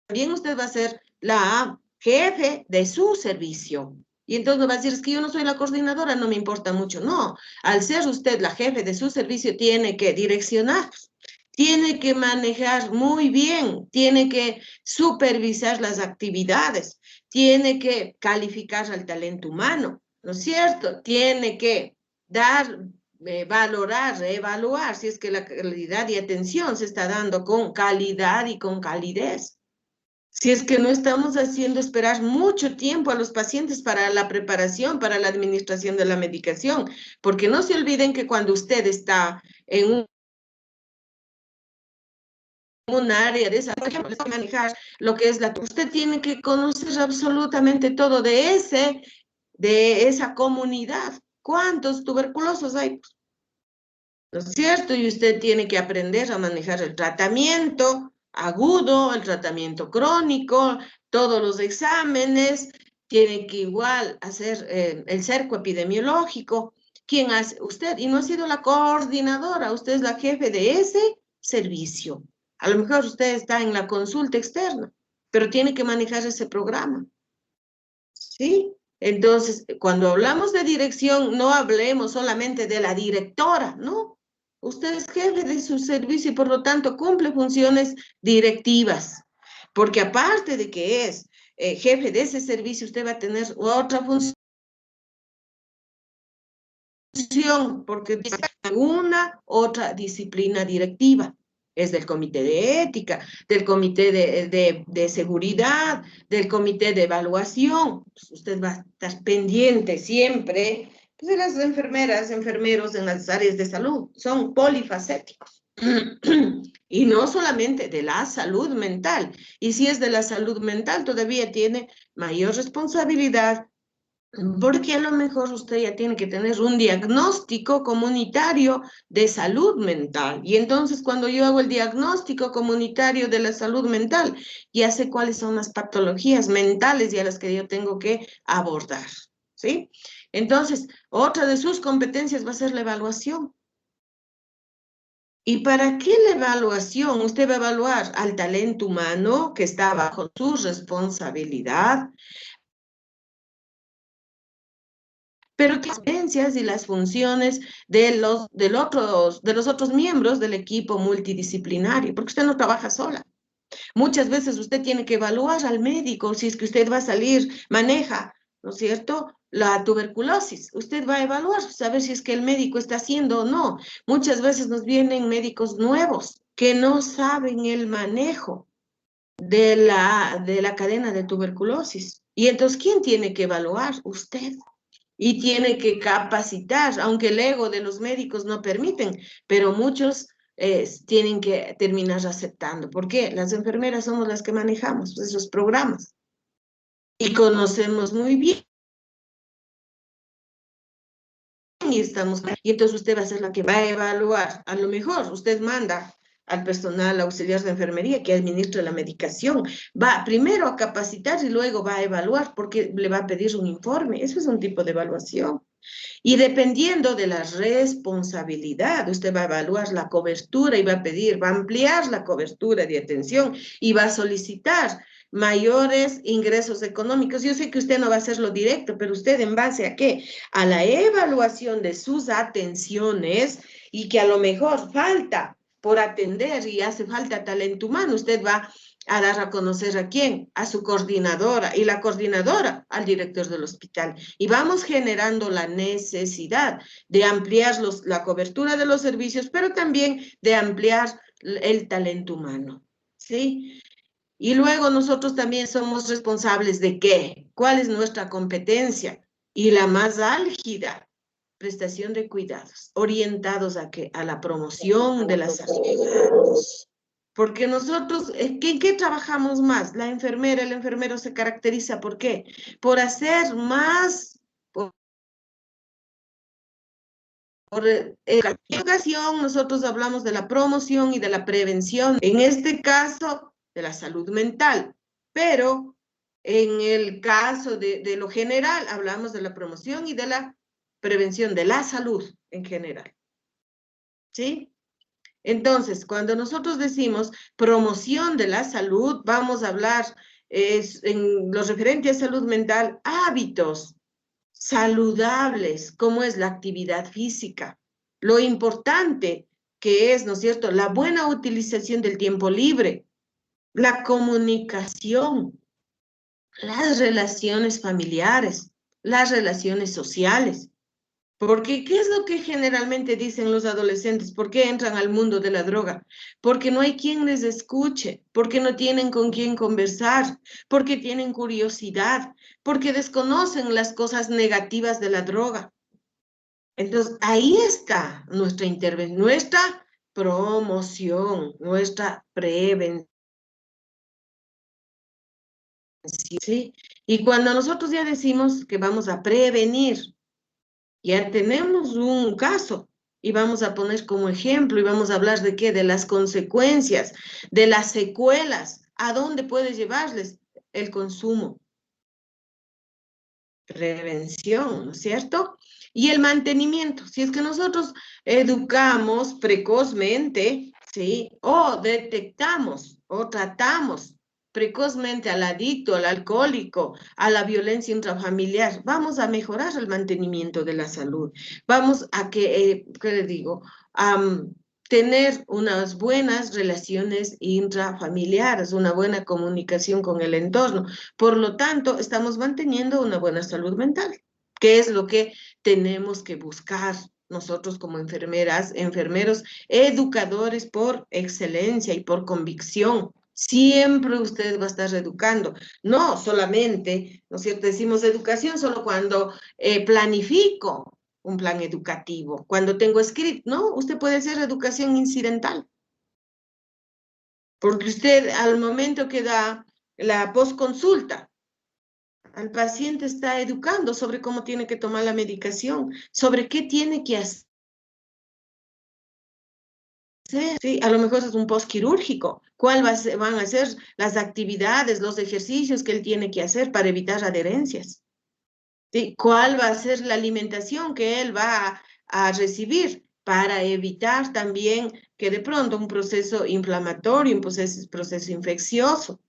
También usted va a ser la jefe de su servicio. Y entonces me va a decir, es que yo no soy la coordinadora, no me importa mucho. No, al ser usted la jefe de su servicio, tiene que direccionar, tiene que manejar muy bien, tiene que supervisar las actividades, tiene que calificar al talento humano, ¿no es cierto? Tiene que dar, valorar, evaluar si es que la calidad de atención se está dando con calidad y con calidez. Si es que no estamos haciendo esperar mucho tiempo a los pacientes para la preparación, para la administración de la medicación, porque no se olviden que cuando usted está en un área de esa, manejar lo que es usted tiene que conocer absolutamente todo de esa comunidad. ¿Cuántos tuberculosos hay? ¿No es cierto? Y usted tiene que aprender a manejar el tratamiento agudo, el tratamiento crónico, todos los exámenes, tiene que igual hacer el cerco epidemiológico. ¿Quién hace? Usted, y no ha sido la coordinadora, usted es la jefe de ese servicio. A lo mejor usted está en la consulta externa, pero tiene que manejar ese programa. ¿Sí? Entonces, cuando hablamos de dirección, no hablemos solamente de la directora, ¿no? Usted es jefe de su servicio y por lo tanto cumple funciones directivas, porque aparte de que es jefe de ese servicio, usted va a tener otra función, porque es una otra disciplina directiva. es del comité de ética, del comité de seguridad, del comité de evaluación. Pues usted va a estar pendiente siempre pues, de las enfermeras, enfermeros en las áreas de salud. Son polifacéticos. Y no solamente de la salud mental. Y si es de la salud mental, todavía tiene mayor responsabilidad, porque a lo mejor usted ya tiene que tener un diagnóstico comunitario de salud mental. Y entonces cuando yo hago el diagnóstico comunitario de la salud mental, ya sé cuáles son las patologías mentales y a las que yo tengo que abordar, ¿sí? Entonces, otra de sus competencias va a ser la evaluación. ¿Y para qué la evaluación? Usted va a evaluar al talento humano que está bajo su responsabilidad, pero qué competencias y las funciones de los otros miembros del equipo multidisciplinario, porque usted no trabaja sola. Muchas veces usted tiene que evaluar al médico, si es que usted va a salir, maneja, ¿no es cierto?, la tuberculosis. Usted va a evaluar, saber si es que el médico está haciendo o no. Muchas veces nos vienen médicos nuevos que no saben el manejo de la cadena de tuberculosis. Y entonces, ¿quién tiene que evaluar? Usted. Y tiene que capacitar, aunque el ego de los médicos no permiten, pero muchos tienen que terminar aceptando. ¿Por qué? Las enfermeras somos las que manejamos esos programas y conocemos muy bien. Y entonces usted va a ser la que va a evaluar. A lo mejor usted manda al personal auxiliar de enfermería que administre la medicación. Va primero a capacitar y luego va a evaluar porque le va a pedir un informe. Eso es un tipo de evaluación. Y dependiendo de la responsabilidad, usted va a evaluar la cobertura y va a pedir, va a ampliar la cobertura de atención y va a solicitar mayores ingresos económicos. Yo sé que usted no va a hacerlo directo, pero usted en base a qué? A la evaluación de sus atenciones y que a lo mejor falta por atender y hace falta talento humano, usted va a dar a conocer a quién, a su coordinadora y la coordinadora al director del hospital. Y vamos generando la necesidad de ampliar la cobertura de los servicios, pero también de ampliar el talento humano, ¿sí? Y luego nosotros también somos responsables de ¿qué? ¿Cuál es nuestra competencia? Y la más álgida, prestación de cuidados, orientados a ¿qué? A la promoción de la salud. Porque nosotros, ¿en qué trabajamos más? La enfermera, el enfermero se caracteriza, ¿por qué? Por hacer más, por educación, nosotros hablamos de la promoción y de la prevención, en este caso, de la salud mental, pero en el caso de lo general, hablamos de la promoción y de la prevención de la salud en general, ¿sí? Entonces, cuando nosotros decimos promoción de la salud, vamos a hablar en lo referente a salud mental, hábitos saludables, como es la actividad física, lo importante que es, ¿no es cierto?, la buena utilización del tiempo libre, la comunicación, las relaciones familiares, las relaciones sociales. Porque, ¿qué es lo que generalmente dicen los adolescentes? ¿Por qué entran al mundo de la droga? Porque no hay quien les escuche, porque no tienen con quién conversar, porque tienen curiosidad, porque desconocen las cosas negativas de la droga. Entonces, ahí está nuestra intervención, nuestra promoción, nuestra prevención. ¿Sí? Y cuando nosotros ya decimos que vamos a prevenir, ya tenemos un caso y vamos a poner como ejemplo y vamos a hablar de qué, de las consecuencias, de las secuelas, a dónde puede llevarles el consumo. Prevención, ¿no es cierto? Y el mantenimiento, si es que nosotros educamos precozmente, ¿sí? O detectamos o tratamos precozmente al adicto, al alcohólico, a la violencia intrafamiliar, vamos a mejorar el mantenimiento de la salud. Vamos a ¿qué le digo? Tener unas buenas relaciones intrafamiliares, una buena comunicación con el entorno. Por lo tanto, estamos manteniendo una buena salud mental, que es lo que tenemos que buscar nosotros como enfermeras, enfermeros, educadores por excelencia y por convicción. Siempre usted va a estar educando, no solamente, ¿no es cierto? Decimos educación solo cuando planifico un plan educativo, cuando tengo escrito, ¿no? Usted puede hacer educación incidental. Porque usted al momento que da la postconsulta, al paciente está educando sobre cómo tiene que tomar la medicación, sobre qué tiene que hacer. Sí, a lo mejor es un postquirúrgico. ¿Cuáles van a ser las actividades, los ejercicios que él tiene que hacer para evitar adherencias? ¿Sí? ¿Cuál va a ser la alimentación que él va a recibir para evitar también que de pronto un proceso inflamatorio, un proceso infeccioso?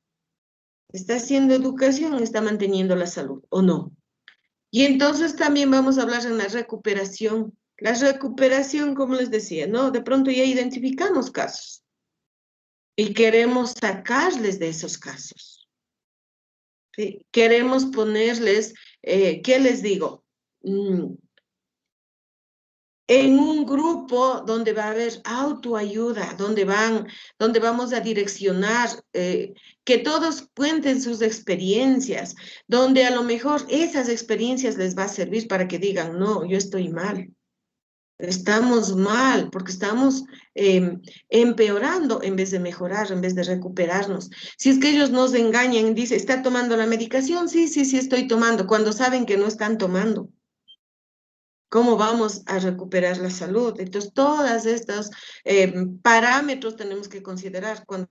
¿Está haciendo educación? ¿Está manteniendo la salud o no? Y entonces también vamos a hablar en la recuperación. La recuperación, como les decía, ¿no? De pronto ya identificamos casos y queremos sacarles de esos casos. ¿Sí? Queremos ponerles, ¿qué les digo? En un grupo donde va a haber autoayuda, donde vamos a direccionar, que todos cuenten sus experiencias, donde a lo mejor esas experiencias les va a servir para que digan, no, yo estoy mal. Estamos mal porque estamos empeorando en vez de mejorar, en vez de recuperarnos. Si es que ellos nos engañan y dicen, ¿está tomando la medicación? Sí, estoy tomando, cuando saben que no están tomando. ¿Cómo vamos a recuperar la salud? Entonces, todos estos parámetros tenemos que considerar cuando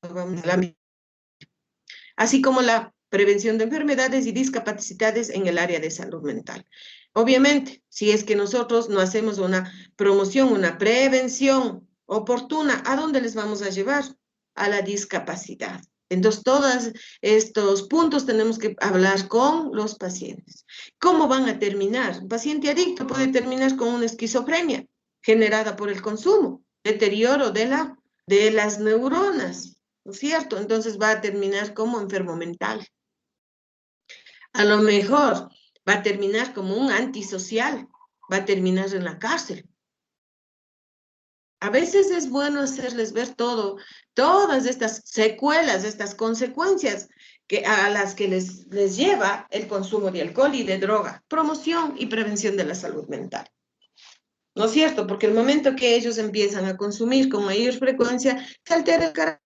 vamos a la... Así como la prevención de enfermedades y discapacidades en el área de salud mental. Obviamente, si es que nosotros no hacemos una promoción, una prevención oportuna, ¿a dónde les vamos a llevar? A la discapacidad. Entonces, todos estos puntos tenemos que hablar con los pacientes. ¿Cómo van a terminar? Un paciente adicto puede terminar con una esquizofrenia generada por el consumo, deterioro de las neuronas, ¿no es cierto? Entonces va a terminar como enfermo mental. A lo mejor va a terminar como un antisocial, va a terminar en la cárcel. A veces es bueno hacerles ver todas estas secuelas, estas consecuencias a las que les lleva el consumo de alcohol y de droga. Promoción y prevención de la salud mental. ¿No es cierto? Porque el momento que ellos empiezan a consumir con mayor frecuencia, se altera el carácter.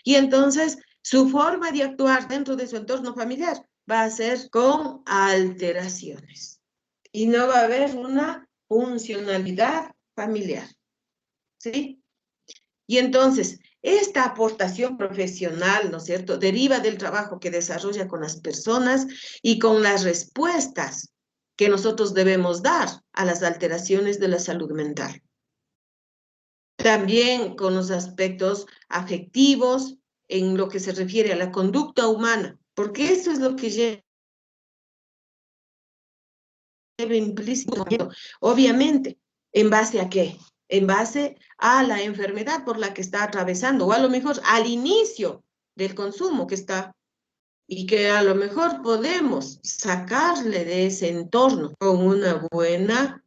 Y entonces su forma de actuar dentro de su entorno familiar va a ser con alteraciones. Y no va a haber una funcionalidad familiar. ¿Sí? Y entonces, esta aportación profesional, ¿no es cierto?, deriva del trabajo que desarrolla con las personas y con las respuestas que nosotros debemos dar a las alteraciones de la salud mental. También con los aspectos afectivos en lo que se refiere a la conducta humana, porque eso es lo que lleva implícito. Obviamente, ¿en base a qué? En base a la enfermedad por la que está atravesando, o a lo mejor al inicio del consumo que está, y que a lo mejor podemos sacarle de ese entorno con una buena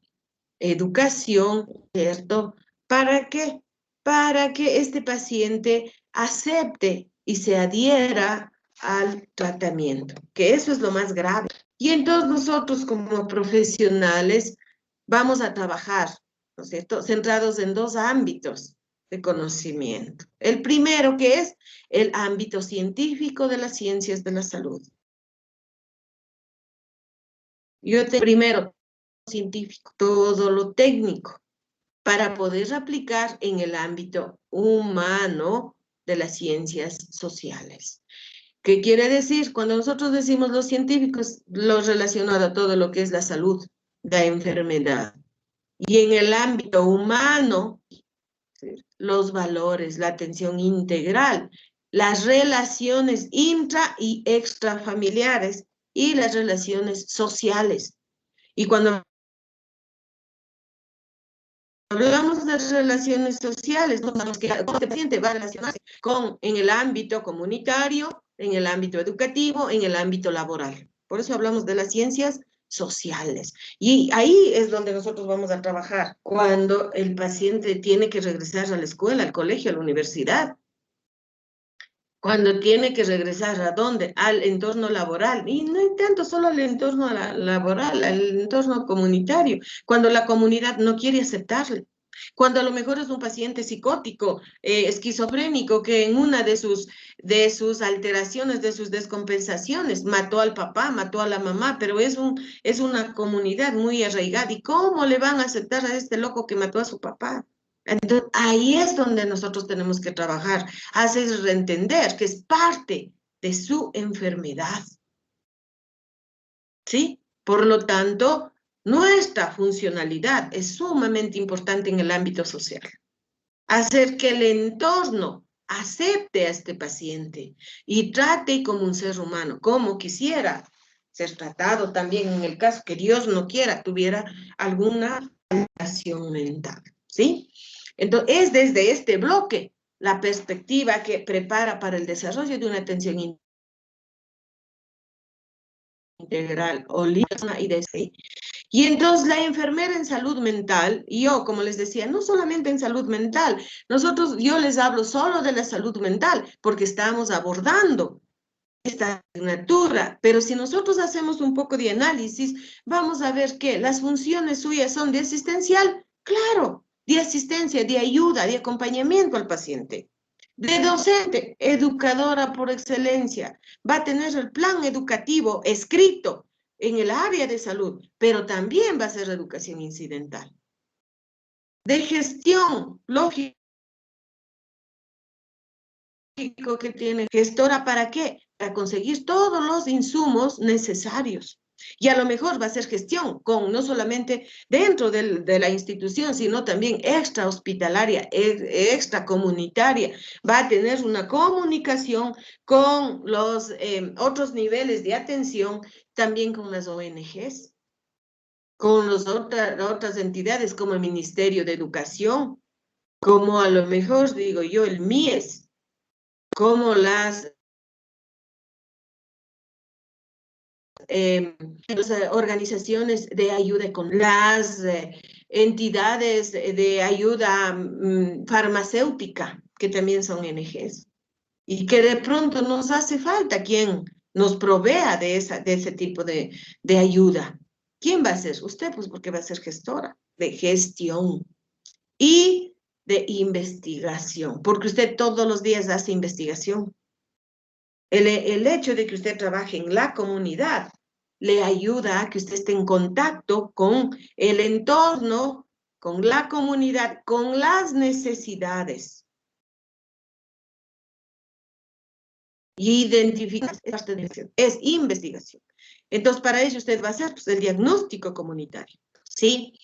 educación, ¿cierto? ¿Para qué? Para que este paciente acepte y se adhiera al tratamiento, que eso es lo más grave. Y entonces nosotros como profesionales vamos a trabajar, ¿no es cierto?, centrados en dos ámbitos de conocimiento. El primero, que es el ámbito científico de las ciencias de la salud. Yo tengo primero científico, todo lo técnico, para poder aplicar en el ámbito humano de las ciencias sociales. ¿Qué quiere decir? Cuando nosotros decimos los científicos, lo relacionado a todo lo que es la salud, la enfermedad. Y en el ámbito humano, los valores, la atención integral, las relaciones intra y extrafamiliares y las relaciones sociales. Y cuando hablamos de relaciones sociales, no sabemos que el paciente va a relacionarse en el ámbito comunitario, en el ámbito educativo, en el ámbito laboral. Por eso hablamos de las ciencias sociales. Y ahí es donde nosotros vamos a trabajar, cuando el paciente tiene que regresar a la escuela, al colegio, a la universidad. Cuando tiene que regresar ¿a dónde? Al entorno laboral. Y no hay tanto solo al entorno laboral, al entorno comunitario. Cuando la comunidad no quiere aceptarle. Cuando a lo mejor es un paciente psicótico, esquizofrénico, que en una de sus alteraciones, de sus descompensaciones, mató al papá, mató a la mamá, pero es una comunidad muy arraigada. ¿Y cómo le van a aceptar a este loco que mató a su papá? Entonces, ahí es donde nosotros tenemos que trabajar, hacer entender que es parte de su enfermedad. ¿Sí? Por lo tanto, nuestra funcionalidad es sumamente importante en el ámbito social. Hacer que el entorno acepte a este paciente y trate como un ser humano, como quisiera ser tratado también en el caso que Dios no quiera, tuviera alguna alteración mental. ¿Sí? Entonces, es desde este bloque la perspectiva que prepara para el desarrollo de una atención integral, holística y de sí. Y entonces la enfermera en salud mental, y yo, como les decía, no solamente en salud mental, yo les hablo solo de la salud mental, porque estamos abordando esta asignatura, pero si nosotros hacemos un poco de análisis, vamos a ver que las funciones suyas son de asistencial, claro, de asistencia, de ayuda, de acompañamiento al paciente. De docente, educadora por excelencia, va a tener el plan educativo escrito en el área de salud, pero también va a ser educación incidental. De gestión, lógico que tiene gestora, ¿para qué? Para conseguir todos los insumos necesarios. Y a lo mejor va a ser gestión con no solamente dentro de la institución, sino también extra hospitalaria, extra comunitaria. Va a tener una comunicación con los otros niveles de atención, también con las ONGs, con las otras entidades como el Ministerio de Educación, como a lo mejor, digo yo, el MIES, como las organizaciones de ayuda, con las entidades de ayuda farmacéutica, que también son ONGs, y que de pronto nos hace falta quien nos provea de ese tipo de ayuda. ¿Quién va a ser? Usted, pues porque va a ser gestora de gestión y de investigación, porque usted todos los días hace investigación. El hecho de que usted trabaje en la comunidad le ayuda a que usted esté en contacto con el entorno, con la comunidad, con las necesidades. Y identificar es investigación. Entonces, para ello usted va a hacer pues, el diagnóstico comunitario, ¿sí?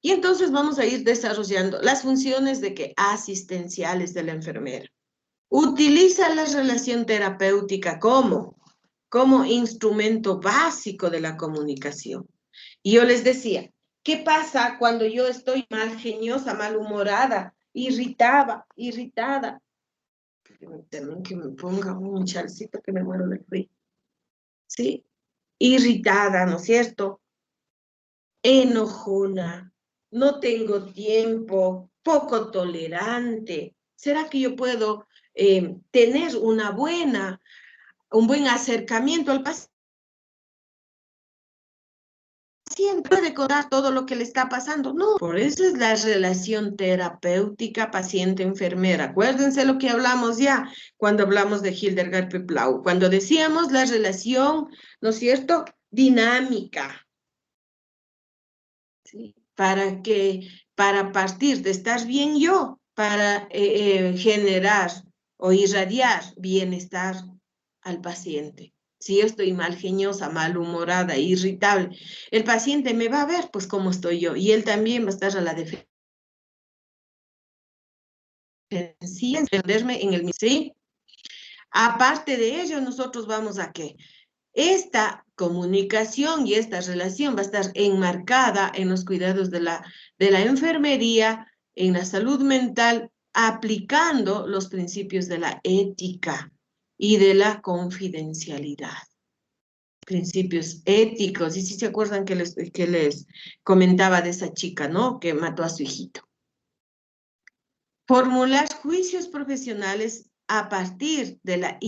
Y entonces vamos a ir desarrollando las funciones asistenciales de la enfermera. Utiliza la relación terapéutica como instrumento básico de la comunicación. Y yo les decía, ¿qué pasa cuando yo estoy malgeniosa, malhumorada, irritada? También que me ponga un chalcito que me muero de frío. ¿Sí? Irritada, ¿no es cierto? Enojona, no tengo tiempo, poco tolerante. ¿Será que yo puedo tener un buen acercamiento al paciente? ¿Puede contar todo lo que le está pasando? No, por eso es la relación terapéutica paciente-enfermera. Acuérdense lo que hablamos ya cuando hablamos de Hildegard Peplau, cuando decíamos la relación, ¿no es cierto?, dinámica. ¿Sí? Para partir de estar bien yo, para generar o irradiar bienestar al paciente. Si yo estoy malgeniosa, malhumorada, irritable, el paciente me va a ver, pues, cómo estoy yo, y él también va a estar a la defensa. Sí, entenderme en el... ¿Sí? Aparte de ello, nosotros vamos a que esta comunicación y esta relación va a estar enmarcada en los cuidados de la enfermería, en la salud mental, aplicando los principios de la ética. y de la confidencialidad. Principios éticos, y si se acuerdan que les comentaba de esa chica, ¿no? Que mató a su hijito. Formular juicios profesionales a partir de la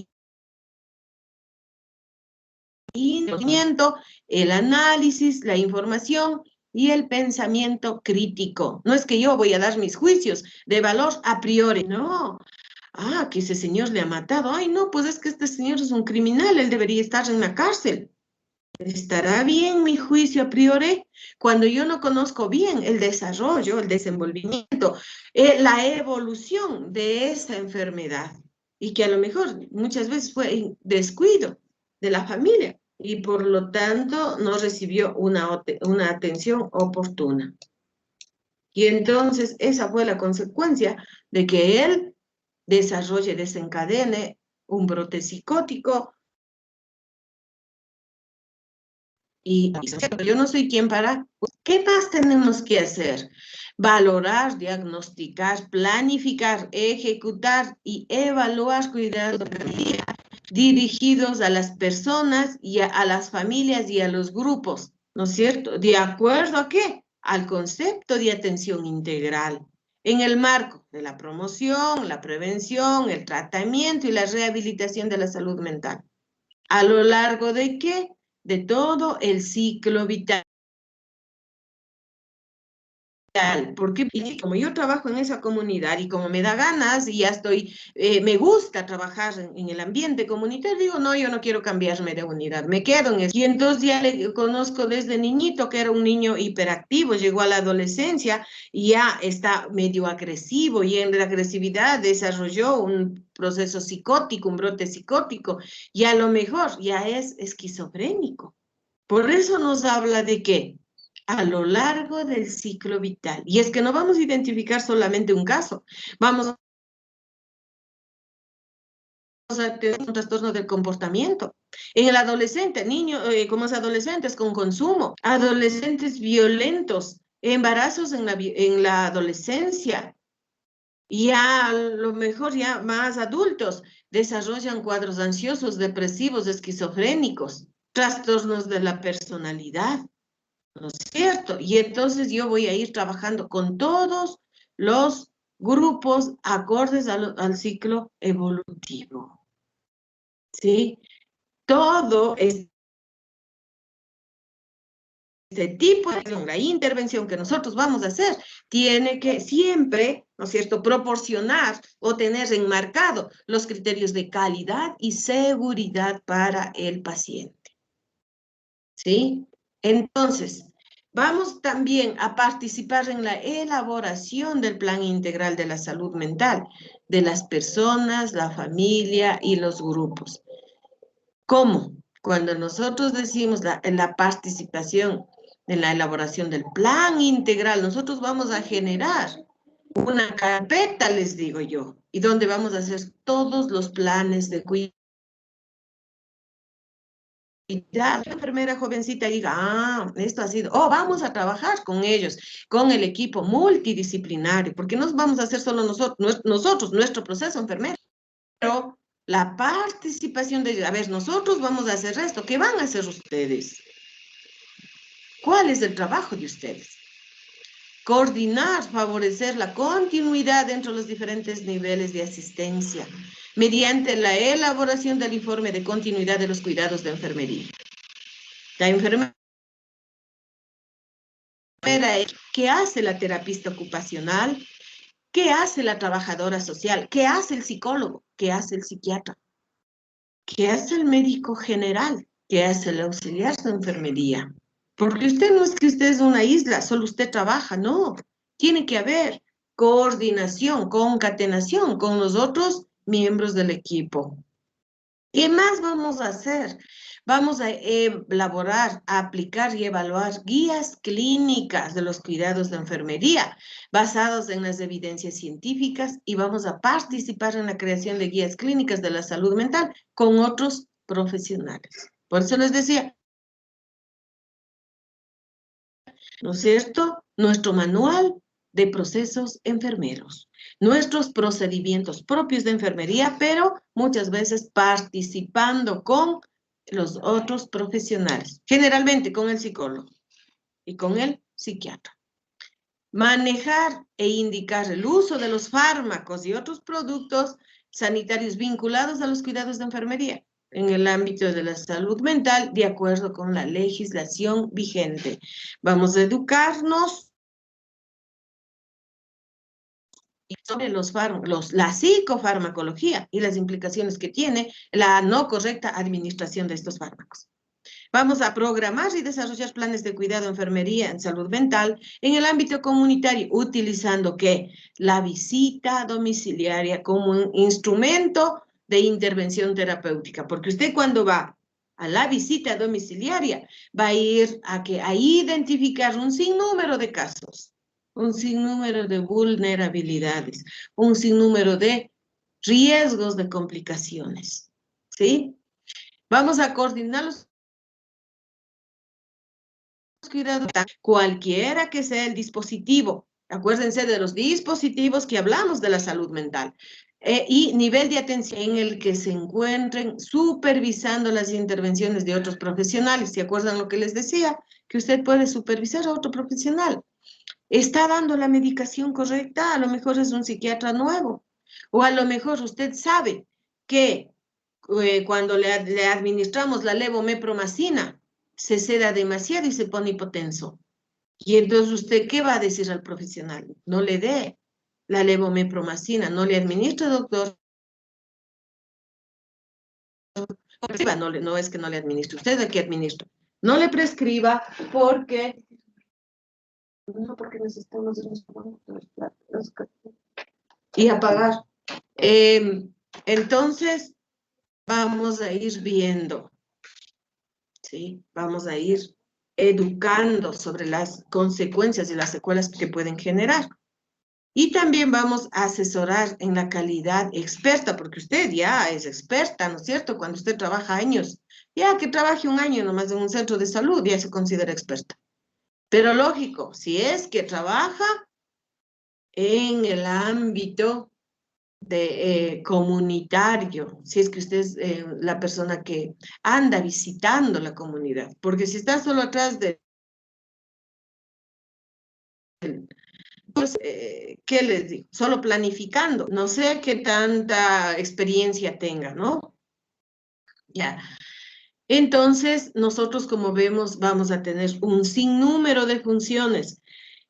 el análisis, la información y el pensamiento crítico. No es que yo voy a dar mis juicios de valor a priori, no. Ah, que ese señor le ha matado. Ay, no, pues es que este señor es un criminal, él debería estar en la cárcel. ¿Estará bien mi juicio a priori? Cuando yo no conozco bien el desarrollo, el desenvolvimiento, la evolución de esa enfermedad, y que a lo mejor muchas veces fue descuido de la familia, y por lo tanto no recibió una atención oportuna. Y entonces esa fue la consecuencia de que él desarrolle, desencadene un brote psicótico. Y yo no soy quien para... ¿Qué más tenemos que hacer? Valorar, diagnosticar, planificar, ejecutar y evaluar cuidados dirigidos a las personas y a las familias y a los grupos, ¿no es cierto? ¿De acuerdo a qué? Al concepto de atención integral, en el marco de la promoción, la prevención, el tratamiento y la rehabilitación de la salud mental. ¿A lo largo de qué? De todo el ciclo vital. Porque como yo trabajo en esa comunidad y como me da ganas y ya estoy, me gusta trabajar en el ambiente comunitario, digo, no, yo no quiero cambiarme de unidad, me quedo en eso. Y entonces ya le conozco desde niñito que era un niño hiperactivo, llegó a la adolescencia y ya está medio agresivo y en la agresividad desarrolló un proceso psicótico, un brote psicótico y a lo mejor ya es esquizofrénico. Por eso nos habla de ¿qué? A lo largo del ciclo vital. Y es que no vamos a identificar solamente un caso, vamos a tener un trastorno del comportamiento. En el adolescente, como es adolescentes con consumo, adolescentes violentos, embarazos en la adolescencia, y a lo mejor ya más adultos desarrollan cuadros ansiosos, depresivos, esquizofrénicos, trastornos de la personalidad. ¿No es cierto? Y entonces yo voy a ir trabajando con todos los grupos acordes al ciclo evolutivo. ¿Sí? Todo este tipo de acción, la intervención que nosotros vamos a hacer, tiene que siempre, ¿no es cierto?, proporcionar o tener enmarcado los criterios de calidad y seguridad para el paciente. ¿Sí? Entonces, vamos también a participar en la elaboración del plan integral de la salud mental de las personas, la familia y los grupos. ¿Cómo? Cuando nosotros decimos la participación en la elaboración del plan integral, nosotros vamos a generar una carpeta, les digo yo, y donde vamos a hacer todos los planes de cuidado. Y ya la enfermera jovencita diga, ah, esto ha sido, oh, vamos a trabajar con ellos, con el equipo multidisciplinario, porque no vamos a hacer solo nosotros, nuestro proceso enfermero, pero la participación de ellos, a ver, nosotros vamos a hacer esto, ¿qué van a hacer ustedes? ¿Cuál es el trabajo de ustedes? Coordinar, favorecer la continuidad entre los diferentes niveles de asistencia, mediante la elaboración del informe de continuidad de los cuidados de enfermería. La enfermera, ¿qué hace la terapista ocupacional? ¿Qué hace la trabajadora social? ¿Qué hace el psicólogo? ¿Qué hace el psiquiatra? ¿Qué hace el médico general? ¿Qué hace el auxiliar de enfermería? Porque usted no es que usted es una isla, solo usted trabaja, no. Tiene que haber coordinación, concatenación con los otros miembros del equipo. ¿Qué más vamos a hacer? Vamos a elaborar, a aplicar y evaluar guías clínicas de los cuidados de enfermería basados en las evidencias científicas y vamos a participar en la creación de guías clínicas de la salud mental con otros profesionales. Por eso les decía, ¿no es cierto? Nuestro manual de procesos enfermeros, nuestros procedimientos propios de enfermería, pero muchas veces participando con los otros profesionales, generalmente con el psicólogo y con el psiquiatra. Manejar e indicar el uso de los fármacos y otros productos sanitarios vinculados a los cuidados de enfermería en el ámbito de la salud mental, de acuerdo con la legislación vigente. Vamos a educarnos sobre los fármacos, la psicofarmacología y las implicaciones que tiene la no correcta administración de estos fármacos. Vamos a programar y desarrollar planes de cuidado de enfermería en salud mental en el ámbito comunitario, utilizando ¿qué? La visita domiciliaria como un instrumento de intervención terapéutica, porque usted cuando va a la visita domiciliaria va a ir a identificar un sinnúmero de casos, un sinnúmero de vulnerabilidades, un sinnúmero de riesgos de complicaciones, ¿sí? Vamos a coordinar los cuidados, cualquiera que sea el dispositivo. Acuérdense de los dispositivos que hablamos de la salud mental. Y nivel de atención en el que se encuentren supervisando las intervenciones de otros profesionales. ¿Se acuerdan lo que les decía? Que usted puede supervisar a otro profesional. ¿Está dando la medicación correcta? A lo mejor es un psiquiatra nuevo. O a lo mejor usted sabe que cuando le administramos la levomepromacina, se seda demasiado y se pone hipotenso. Y entonces usted, ¿qué va a decir al profesional? No le dé la levomepromacina, no le administre, doctor. No es que no le administre, usted es el que administra. No le prescriba porque... No, porque necesitamos y apagar. Entonces, vamos a ir viendo, ¿sí? Vamos a ir educando sobre las consecuencias y las secuelas que pueden generar. Y también vamos a asesorar en la calidad experta, porque usted ya es experta, ¿no es cierto? Cuando usted trabaja años, ya que trabaje un año nomás en un centro de salud, ya se considera experta. Pero lógico, si es que trabaja en el ámbito de comunitario, si es que usted es la persona que anda visitando la comunidad, porque si está solo atrás de... Pues, ¿qué les digo? Solo planificando. No sé qué tanta experiencia tenga, ¿no? Ya. Entonces, nosotros, como vemos, vamos a tener un sinnúmero de funciones.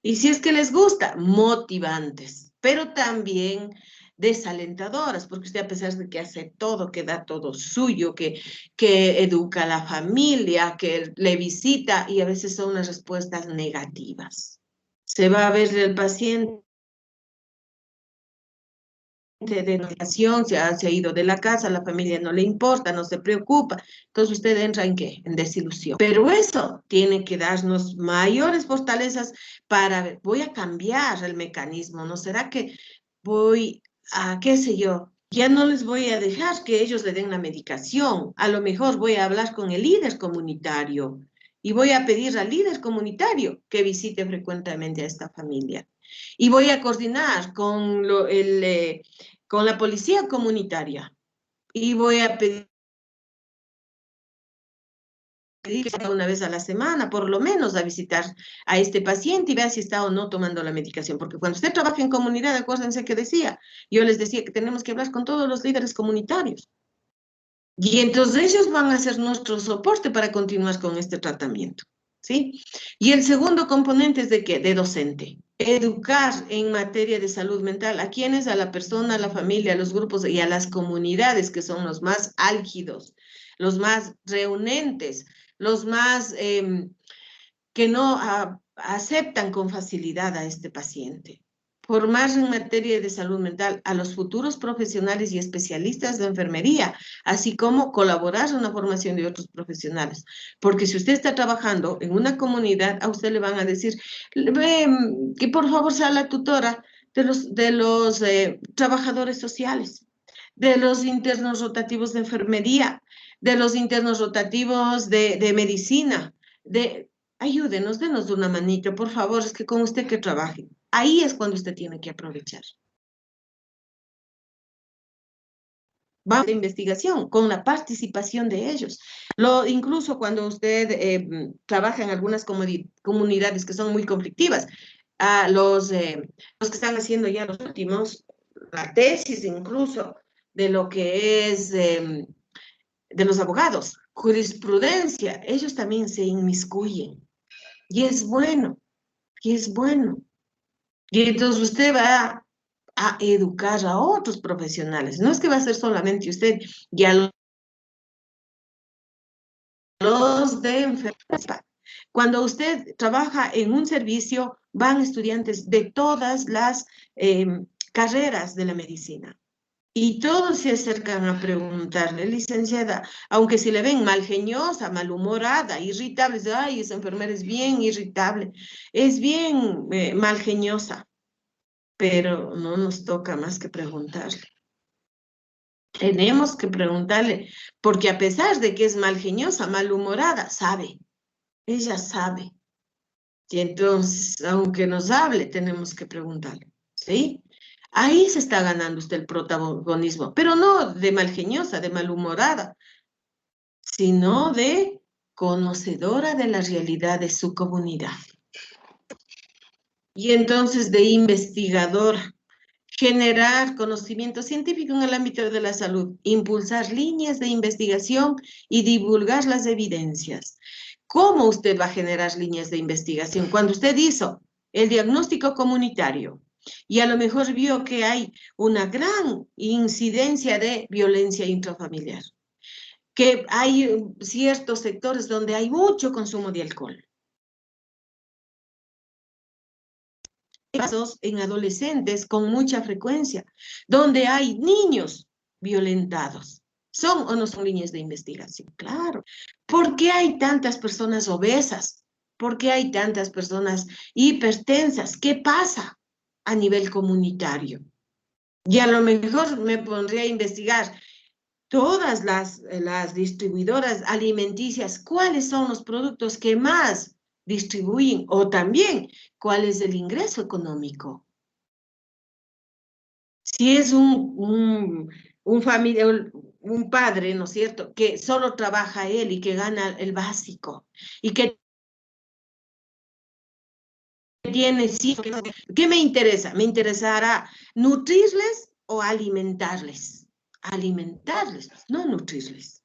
Y si es que les gusta, motivantes, pero también desalentadoras, porque usted a pesar de que hace todo, que da todo suyo, que educa a la familia, que le visita, y a veces son unas respuestas negativas. Se va a ver el paciente de negación, se ha ido de la casa, la familia no le importa, no se preocupa. Entonces usted entra ¿en qué? En desilusión. Pero eso tiene que darnos mayores fortalezas para ver, voy a cambiar el mecanismo, ¿no será que voy a, qué sé yo, ya no les voy a dejar que ellos le den la medicación, a lo mejor voy a hablar con el líder comunitario y voy a pedir al líder comunitario que visite frecuentemente a esta familia. Y voy a coordinar con la policía comunitaria y voy a pedir una vez a la semana, por lo menos, a visitar a este paciente y vea si está o no tomando la medicación. Porque cuando usted trabaja en comunidad, acuérdense que yo les decía que tenemos que hablar con todos los líderes comunitarios. Y entonces ellos van a ser nuestro soporte para continuar con este tratamiento, ¿sí? Y el segundo componente es ¿de qué? De docente. Educar en materia de salud mental. ¿A quiénes? A la persona, a la familia, a los grupos y a las comunidades, que son los más álgidos, los más reunentes, los más que no aceptan con facilidad a este paciente. Formar en materia de salud mental a los futuros profesionales y especialistas de enfermería, así como colaborar en la formación de otros profesionales. Porque si usted está trabajando en una comunidad, a usted le van a decir que por favor sea la tutora de los trabajadores sociales, de los internos rotativos de enfermería, de los internos rotativos de medicina, ayúdenos, denos una manito, por favor, es que con usted que trabaje. Ahí es cuando usted tiene que aprovechar. Va de investigación con la participación de ellos. Incluso cuando usted trabaja en algunas comunidades que son muy conflictivas, a los que están haciendo ya los últimos, la tesis incluso de lo que es de los abogados, jurisprudencia, ellos también se inmiscuyen. Y es bueno, y es bueno. Y entonces usted va a educar a otros profesionales. No es que va a ser solamente usted, ya los de enfermería. Cuando usted trabaja en un servicio, van estudiantes de todas las carreras de la medicina. Y todos se acercan a preguntarle, licenciada, aunque si le ven malgeniosa, malhumorada, irritable, ay, esa enfermera es bien irritable, es bien malgeniosa, pero no nos toca más que preguntarle. Tenemos que preguntarle, porque a pesar de que es malgeniosa, malhumorada, sabe, ella sabe. Y entonces, aunque nos hable, tenemos que preguntarle, ¿sí? Ahí se está ganando usted el protagonismo, pero no de malgeniosa, de malhumorada, sino de conocedora de la realidad de su comunidad. Y entonces de investigadora, generar conocimiento científico en el ámbito de la salud, impulsar líneas de investigación y divulgar las evidencias. ¿Cómo usted va a generar líneas de investigación? Cuando usted hizo el diagnóstico comunitario y a lo mejor vio que hay una gran incidencia de violencia intrafamiliar, que hay ciertos sectores donde hay mucho consumo de alcohol. Casos en adolescentes con mucha frecuencia, donde hay niños violentados. ¿Son o no son líneas de investigación? Claro. ¿Por qué hay tantas personas obesas? ¿Por qué hay tantas personas hipertensas? ¿Qué pasa a nivel comunitario? Y a lo mejor me pondría a investigar todas las distribuidoras alimenticias, cuáles son los productos que más distribuyen, o también cuál es el ingreso económico. Si es un padre, ¿no es cierto?, que solo trabaja él y que gana el básico, y que tiene, sí, ¿qué me interesa? Me interesará nutrirles o alimentarles. Alimentarles, no nutrirles.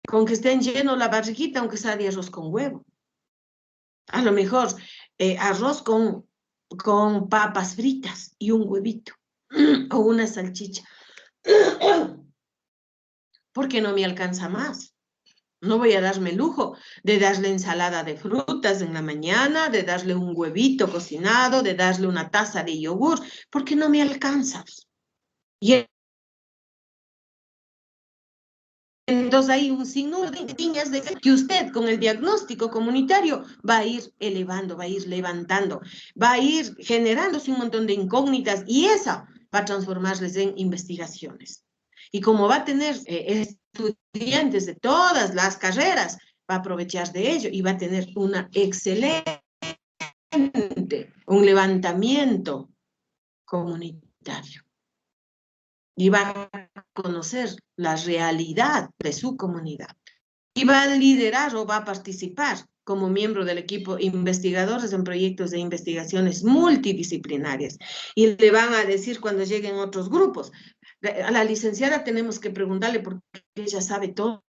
Con que estén llenos la barriguita, aunque sea de arroz con huevo. A lo mejor arroz con papas fritas y un huevito o una salchicha. Porque no me alcanza más. No voy a darme el lujo de darle ensalada de frutas en la mañana, de darle un huevito cocinado, de darle una taza de yogur, porque no me alcanza. Y entonces hay un sinnúmero de líneas de que usted con el diagnóstico comunitario va a ir elevando, va a ir levantando, va a ir generándose un montón de incógnitas y esa va a transformarles en investigaciones. Y como va a tener estudiantes de todas las carreras, va a aprovechar de ello y va a tener una un levantamiento comunitario. Y va a conocer la realidad de su comunidad. Y va a liderar o va a participar como miembro del equipo investigadores en proyectos de investigaciones multidisciplinarias. Y le van a decir cuando lleguen otros grupos, a la licenciada tenemos que preguntarle porque ella sabe todo,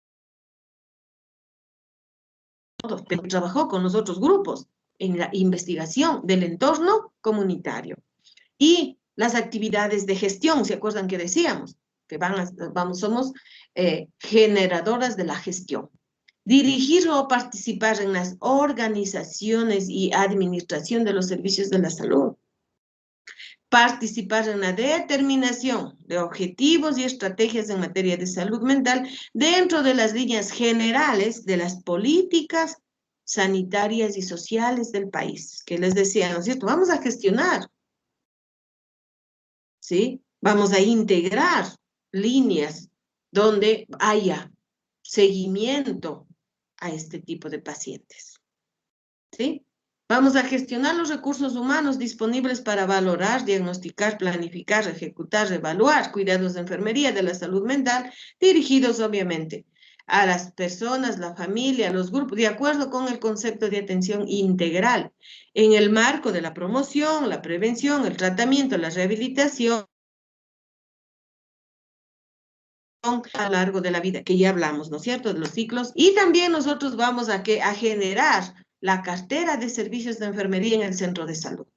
pero trabajó con los otros grupos en la investigación del entorno comunitario. Y las actividades de gestión, ¿se acuerdan que decíamos? Que somos generadoras de la gestión. Dirigir o participar en las organizaciones y administración de los servicios de la salud. Participar en la determinación de objetivos y estrategias en materia de salud mental dentro de las líneas generales de las políticas sanitarias y sociales del país. Que les decía, ¿no es cierto? Vamos a gestionar. ¿Sí? Vamos a integrar líneas donde haya seguimiento a este tipo de pacientes. ¿Sí? Vamos a gestionar los recursos humanos disponibles para valorar, diagnosticar, planificar, ejecutar, evaluar cuidados de enfermería de la salud mental, dirigidos obviamente a las personas, la familia, los grupos, de acuerdo con el concepto de atención integral, en el marco de la promoción, la prevención, el tratamiento, la rehabilitación a lo largo de la vida, que ya hablamos, ¿no es cierto?, de los ciclos, y también nosotros vamos a generar la cartera de servicios de enfermería en el centro de salud.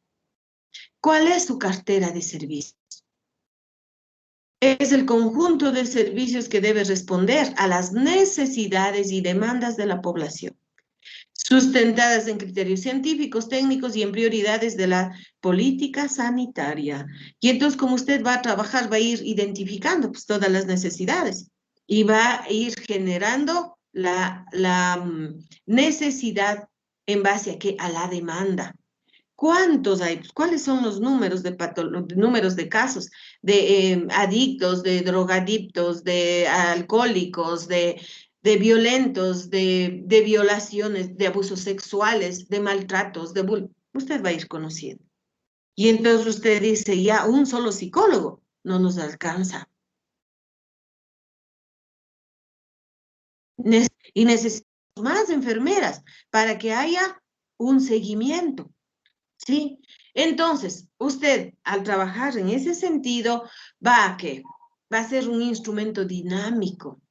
¿Cuál es su cartera de servicios? Es el conjunto de servicios que debe responder a las necesidades y demandas de la población, sustentadas en criterios científicos, técnicos y en prioridades de la política sanitaria. Y entonces, como usted va a trabajar, va a ir identificando pues, todas las necesidades y va a ir generando la necesidad en base a ¿qué? A la demanda. ¿Cuántos hay? ¿Cuáles son los números de casos de adictos, de drogadictos, de alcohólicos, de violentos, de violaciones, de abusos sexuales, de maltratos, de bullying? Usted va a ir conociendo. Y entonces usted dice, ya un solo psicólogo no nos alcanza. Y necesitamos más enfermeras para que haya un seguimiento. ¿Sí? Entonces, usted al trabajar en ese sentido va a ser un instrumento dinámico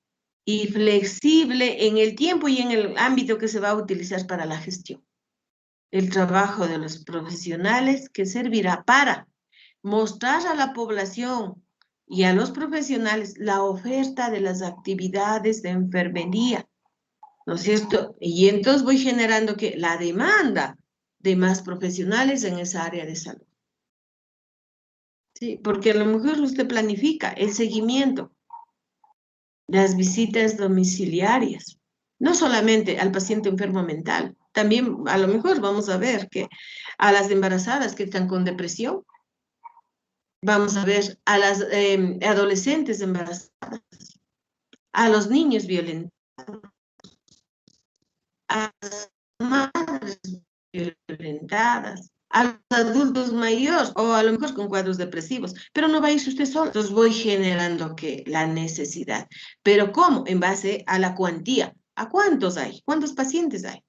y flexible en el tiempo y en el ámbito que se va a utilizar para la gestión. El trabajo de los profesionales que servirá para mostrar a la población y a los profesionales la oferta de las actividades de enfermería, ¿no es cierto? Y entonces voy generando que la demanda de más profesionales en esa área de salud. Sí, porque a lo mejor usted planifica el seguimiento, las visitas domiciliarias, no solamente al paciente enfermo mental, también a lo mejor vamos a ver que a las embarazadas que están con depresión, vamos a ver a las adolescentes embarazadas, a los niños violentados, a las madres violentadas, a los adultos mayores o a lo mejor con cuadros depresivos, pero no va a ir usted solo. Entonces voy generando la necesidad. ¿Pero cómo? En base a la cuantía. ¿A cuántos hay? ¿Cuántos pacientes hay?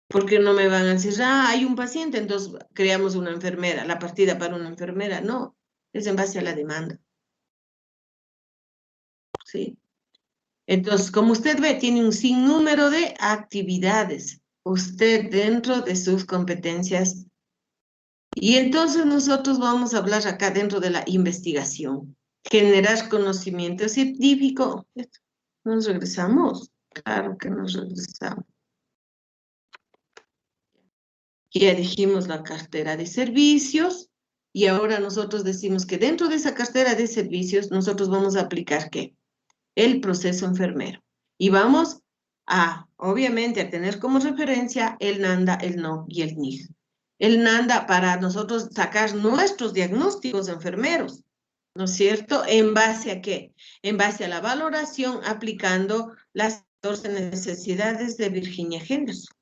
Porque no me van a decir, hay un paciente, entonces creamos una enfermera, la partida para una enfermera. No, es en base a la demanda. ¿Sí? Entonces, como usted ve, tiene un sinnúmero de actividades. Usted dentro de sus competencias. Y entonces nosotros vamos a hablar acá dentro de la investigación. Generar conocimiento científico. ¿Nos regresamos? Claro que nos regresamos. Ya dijimos la cartera de servicios. Y ahora nosotros decimos que dentro de esa cartera de servicios nosotros vamos a aplicar ¿qué? El proceso enfermero. Y vamos obviamente, a tener como referencia el NANDA, el NO y el NIG. El NANDA para nosotros sacar nuestros diagnósticos enfermeros, ¿no es cierto? ¿En base a qué? En base a la valoración aplicando las 14 necesidades de Virginia Henderson.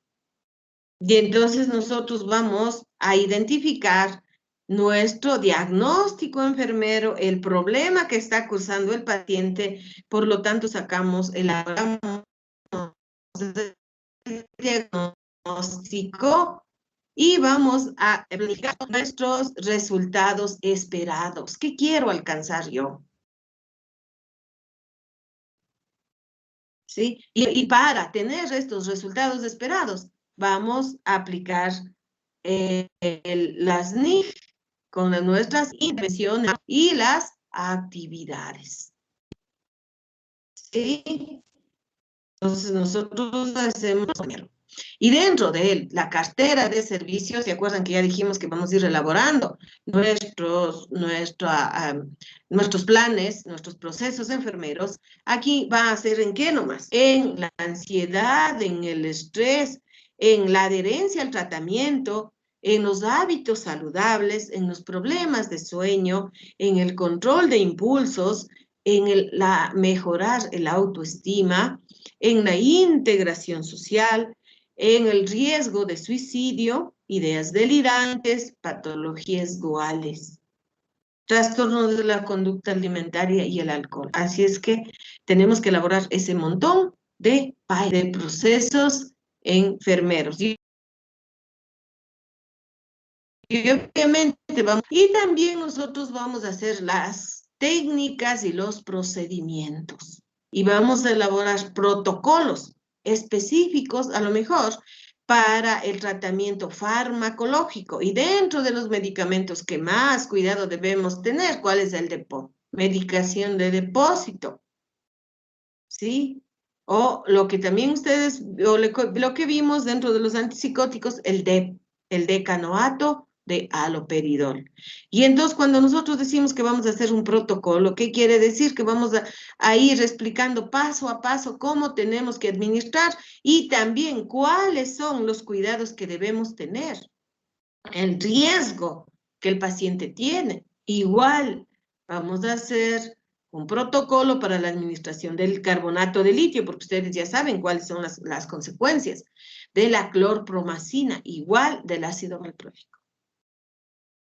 Y entonces nosotros vamos a identificar nuestro diagnóstico enfermero, el problema que está cursando el paciente, por lo tanto elaboramos el diagnóstico y vamos a aplicar nuestros resultados esperados. ¿Qué quiero alcanzar yo? ¿Sí? Y para tener estos resultados esperados, vamos a aplicar las NIG con nuestras intervenciones y las actividades. ¿Sí? Entonces nosotros hacemos primero. Y dentro de la cartera de servicios, ¿se acuerdan que ya dijimos que vamos a ir elaborando nuestros planes, nuestros procesos enfermeros? Aquí va a ser ¿en qué nomás? En la ansiedad, en el estrés, en la adherencia al tratamiento, en los hábitos saludables, en los problemas de sueño, en el control de impulsos, en mejorar el autoestima, en la integración social, en el riesgo de suicidio, ideas delirantes, patologías duales, trastornos de la conducta alimentaria y el alcohol. Así es que tenemos que elaborar ese montón de procesos enfermeros. Y obviamente y también nosotros vamos a hacer las técnicas y los procedimientos. Y vamos a elaborar protocolos específicos, a lo mejor, para el tratamiento farmacológico. Y dentro de los medicamentos que más cuidado debemos tener, ¿cuál es el medicación de depósito? ¿Sí? O lo que también ustedes, o lo que vimos dentro de los antipsicóticos, el decanoato de haloperidol. Y entonces cuando nosotros decimos que vamos a hacer un protocolo, ¿qué quiere decir? Que vamos a ir explicando paso a paso cómo tenemos que administrar y también cuáles son los cuidados que debemos tener, el riesgo que el paciente tiene. Igual vamos a hacer un protocolo para la administración del carbonato de litio, porque ustedes ya saben cuáles son las consecuencias de la clorpromacina, igual del ácido valproico.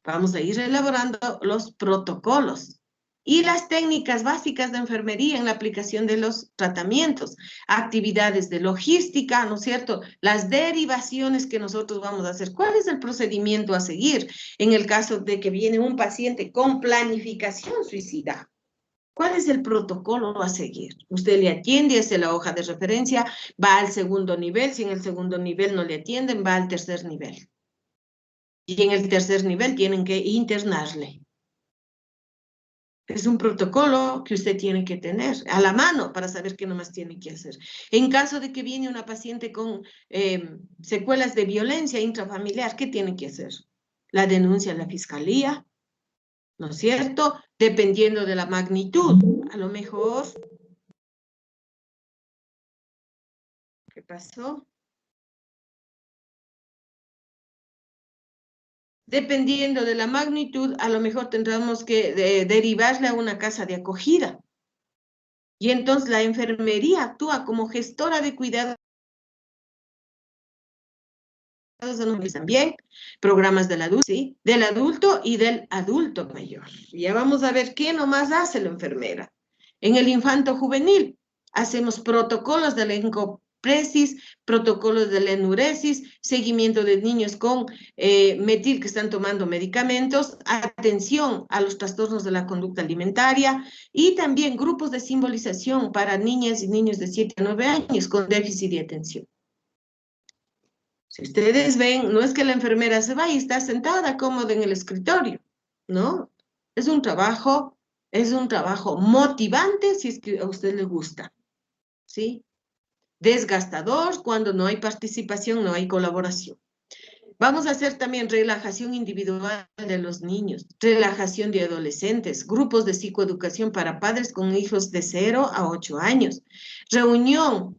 Vamos a ir elaborando los protocolos y las técnicas básicas de enfermería en la aplicación de los tratamientos, actividades de logística, ¿no es cierto? Las derivaciones que nosotros vamos a hacer. ¿Cuál es el procedimiento a seguir en el caso de que viene un paciente con planificación suicida? ¿Cuál es el protocolo a seguir? Usted le atiende, hace la hoja de referencia, va al segundo nivel, si en el segundo nivel no le atienden, va al tercer nivel. Y en el tercer nivel tienen que internarle. Es un protocolo que usted tiene que tener a la mano para saber qué nomás tiene que hacer. En caso de que viene una paciente con secuelas de violencia intrafamiliar, ¿qué tiene que hacer? La denuncia a la fiscalía, ¿no es cierto? Dependiendo de la magnitud, a lo mejor. ¿Qué pasó? Dependiendo de la magnitud, a lo mejor tendremos que derivarle a una casa de acogida. Y entonces la enfermería actúa como gestora de cuidados también, programas del adulto, ¿sí? Del adulto y del adulto mayor. Ya vamos a ver qué nomás hace la enfermera. En el infanto juvenil hacemos protocolos de la encopresis, protocolos de la enuresis, seguimiento de niños con metil que están tomando medicamentos, atención a los trastornos de la conducta alimentaria y también grupos de simbolización para niñas y niños de 7 a 9 años con déficit de atención. Si ustedes ven, no es que la enfermera se va y está sentada cómoda en el escritorio, ¿no? Es un trabajo motivante si es que a usted le gusta, ¿sí? Desgastador cuando no hay participación, no hay colaboración. Vamos a hacer también relajación individual de los niños, relajación de adolescentes, grupos de psicoeducación para padres con hijos de 0 a 8 años, reunión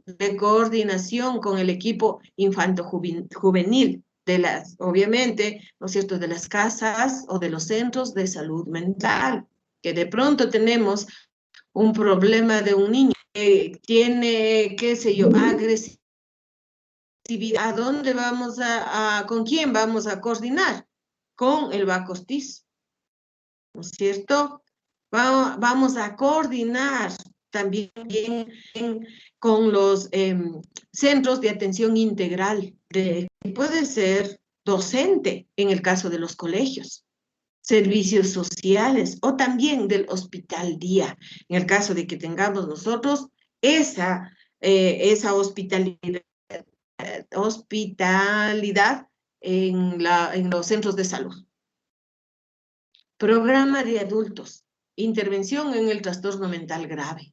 de coordinación con el equipo infanto-juvenil de las, obviamente, ¿no es cierto?, de las casas o de los centros de salud mental, que de pronto tenemos un problema de un niño que tiene, qué sé yo, agresividad. ¿A dónde vamos con quién vamos a coordinar? Con el Bacostiz, ¿no es cierto? Vamos a coordinar también con los centros de atención integral, puede ser docente en el caso de los colegios, servicios sociales o también del hospital día, en el caso de que tengamos nosotros esa hospitalidad en los centros de salud. Programa de adultos, intervención en el trastorno mental grave.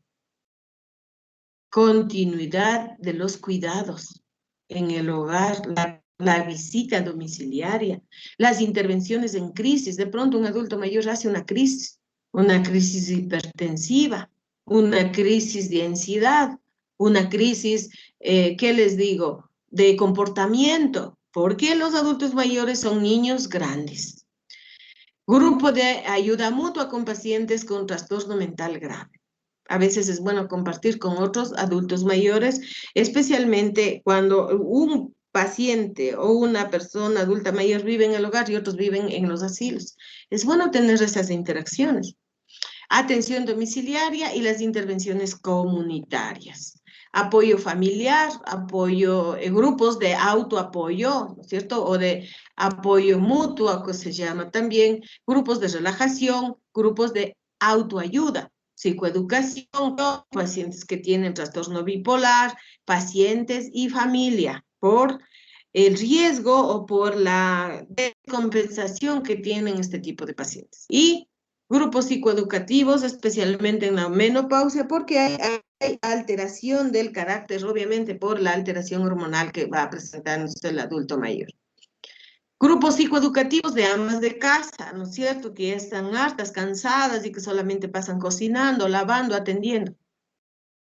Continuidad de los cuidados en el hogar, la visita domiciliaria, las intervenciones en crisis. De pronto un adulto mayor hace una crisis hipertensiva, una crisis de ansiedad, una crisis, ¿qué les digo?, de comportamiento, porque los adultos mayores son niños grandes. Grupo de ayuda mutua con pacientes con trastorno mental grave. A veces es bueno compartir con otros adultos mayores, especialmente cuando un paciente o una persona adulta mayor vive en el hogar y otros viven en los asilos. Es bueno tener esas interacciones. Atención domiciliaria y las intervenciones comunitarias. Apoyo familiar, apoyo, grupos de autoapoyo, ¿no es cierto? O de apoyo mutuo, que se llama también, grupos de relajación, grupos de autoayuda, psicoeducación, pacientes que tienen trastorno bipolar, pacientes y familia, por el riesgo o por la descompensación que tienen este tipo de pacientes. Y grupos psicoeducativos, especialmente en la menopausia, porque hay alteración del carácter, obviamente por la alteración hormonal que va presentándose el adulto mayor. Grupos psicoeducativos de amas de casa, ¿no es cierto? Que ya están hartas, cansadas y que solamente pasan cocinando, lavando, atendiendo.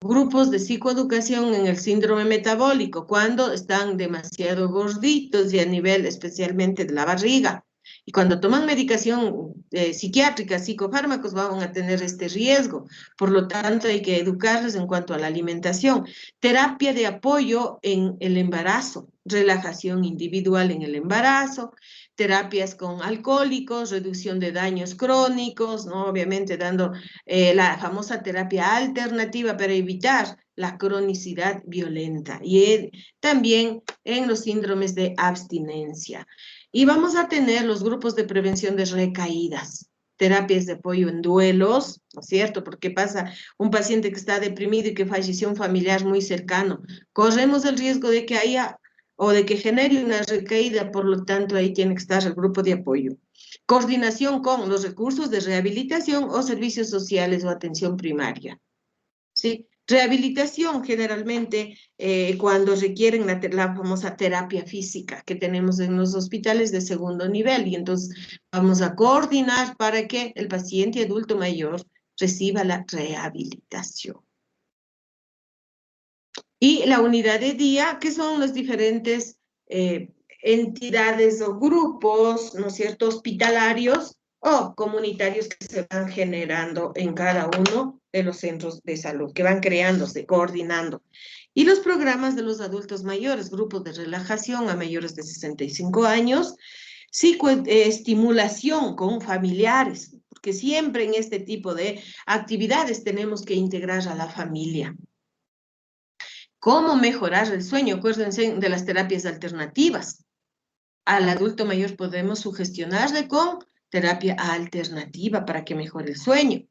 Grupos de psicoeducación en el síndrome metabólico, cuando están demasiado gorditos y a nivel especialmente de la barriga. Y cuando toman medicación psiquiátrica, psicofármacos, van a tener este riesgo. Por lo tanto, hay que educarles en cuanto a la alimentación. Terapia de apoyo en el embarazo, relajación individual en el embarazo, terapias con alcohólicos, reducción de daños crónicos, ¿no? Obviamente dando la famosa terapia alternativa para evitar la cronicidad violenta. Y también en los síndromes de abstinencia. Y vamos a tener los grupos de prevención de recaídas, terapias de apoyo en duelos, ¿no es cierto? Porque pasa un paciente que está deprimido y que falleció un familiar muy cercano. Corremos el riesgo de que haya o de que genere una recaída, por lo tanto ahí tiene que estar el grupo de apoyo. Coordinación con los recursos de rehabilitación o servicios sociales o atención primaria. ¿Sí? Rehabilitación generalmente cuando requieren la famosa terapia física que tenemos en los hospitales de segundo nivel y entonces vamos a coordinar para que el paciente adulto mayor reciba la rehabilitación. Y la unidad de día, que son las diferentes entidades o grupos, ¿no es cierto?, hospitalarios o comunitarios que se van generando en cada uno de los centros de salud, que van creándose, coordinando. Y los programas de los adultos mayores, grupos de relajación a mayores de 65 años, psicoestimulación con familiares, porque siempre en este tipo de actividades tenemos que integrar a la familia. ¿Cómo mejorar el sueño? Acuérdense de las terapias alternativas. Al adulto mayor podemos sugestionarle con terapia alternativa para que mejore el sueño.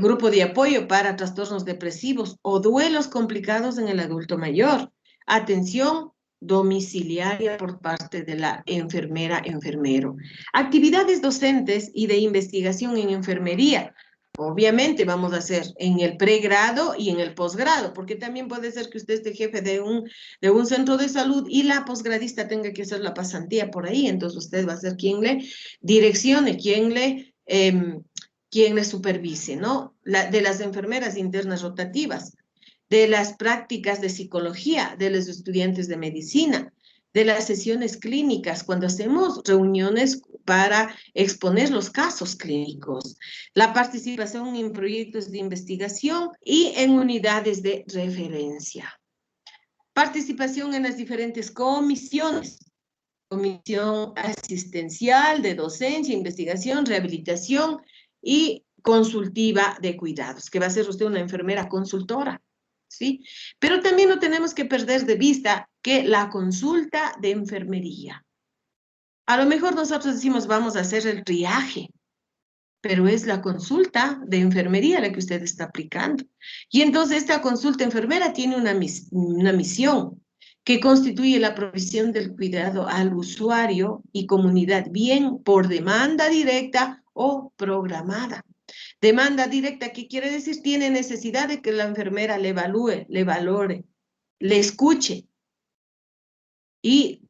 Grupo de apoyo para trastornos depresivos o duelos complicados en el adulto mayor. Atención domiciliaria por parte de la enfermera, enfermero. Actividades docentes y de investigación en enfermería. Obviamente vamos a hacer en el pregrado y en el posgrado, porque también puede ser que usted esté jefe de un centro de salud y la posgradista tenga que hacer la pasantía por ahí, entonces usted va a ser quien le direccione, quien le supervise, ¿no? De las enfermeras internas rotativas, de las prácticas de psicología, de los estudiantes de medicina, de las sesiones clínicas, cuando hacemos reuniones para exponer los casos clínicos, la participación en proyectos de investigación y en unidades de referencia. Participación en las diferentes comisiones, comisión asistencial, de docencia, investigación, rehabilitación y consultiva de cuidados, que va a ser usted una enfermera consultora, ¿sí? Pero también no tenemos que perder de vista que la consulta de enfermería. A lo mejor nosotros decimos vamos a hacer el triaje, pero es la consulta de enfermería la que usted está aplicando. Y entonces esta consulta enfermera tiene una misión que constituye la provisión del cuidado al usuario y comunidad, bien por demanda directa o programada. Demanda directa, ¿qué quiere decir? Tiene necesidad de que la enfermera le evalúe, le valore, le escuche. Y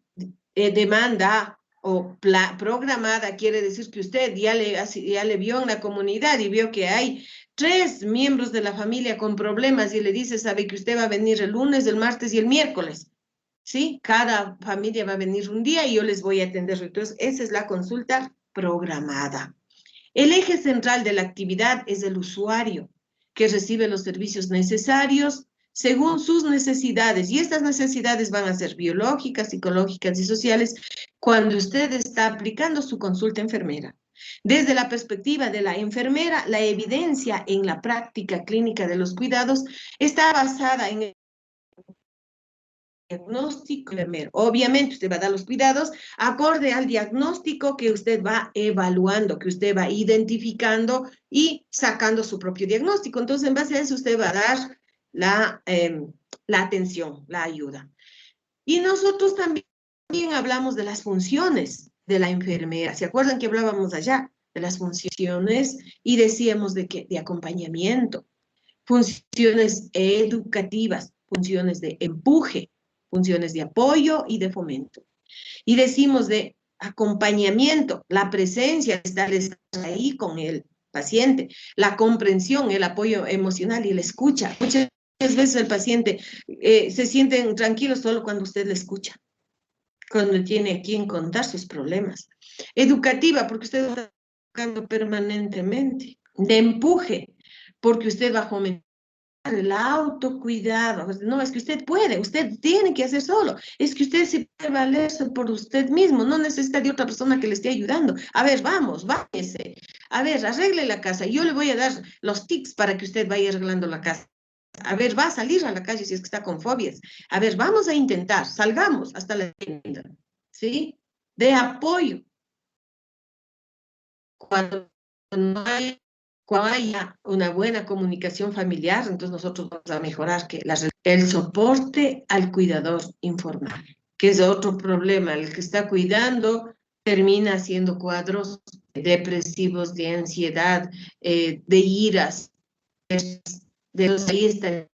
demanda o programada quiere decir que usted ya le vio en la comunidad y vio que hay 3 miembros de la familia con problemas y le dice, sabe que usted va a venir el lunes, el martes y el miércoles. ¿Sí? Cada familia va a venir un día y yo les voy a atender. Entonces, esa es la consulta programada. El eje central de la actividad es el usuario, que recibe los servicios necesarios según sus necesidades. Y estas necesidades van a ser biológicas, psicológicas y sociales cuando usted está aplicando su consulta enfermera. Desde la perspectiva de la enfermera, la evidencia en la práctica clínica de los cuidados está basada en el diagnóstico enfermero. Obviamente usted va a dar los cuidados acorde al diagnóstico que usted va evaluando, que usted va identificando y sacando su propio diagnóstico. Entonces, en base a eso, usted va a dar la atención, la ayuda. Y nosotros también hablamos de las funciones de la enfermera. ¿Se acuerdan que hablábamos allá de las funciones y decíamos de acompañamiento, funciones educativas, funciones de empuje, funciones de apoyo y de fomento? Y decimos de acompañamiento, la presencia, estar ahí con el paciente, la comprensión, el apoyo emocional y la escucha. Muchas veces el paciente se siente tranquilo solo cuando usted le escucha, cuando tiene a quien contar sus problemas. Educativa, porque usted está educando permanentemente. De empuje, porque usted va a fomentar el autocuidado. No, es que usted puede, usted tiene que hacer solo. Es que usted se puede valerse por usted mismo, no necesita de otra persona que le esté ayudando. A ver, vamos, váyase. A ver, arregle la casa. Yo le voy a dar los tips para que usted vaya arreglando la casa. A ver, va a salir a la calle si es que está con fobias. A ver, vamos a intentar, salgamos hasta la tienda, ¿sí? De apoyo. Cuando no hay, cuando haya una buena comunicación familiar, entonces nosotros vamos a mejorar el soporte al cuidador informal, que es otro problema. El que está cuidando termina haciendo cuadros depresivos, de ansiedad, de iras. Ahí estamos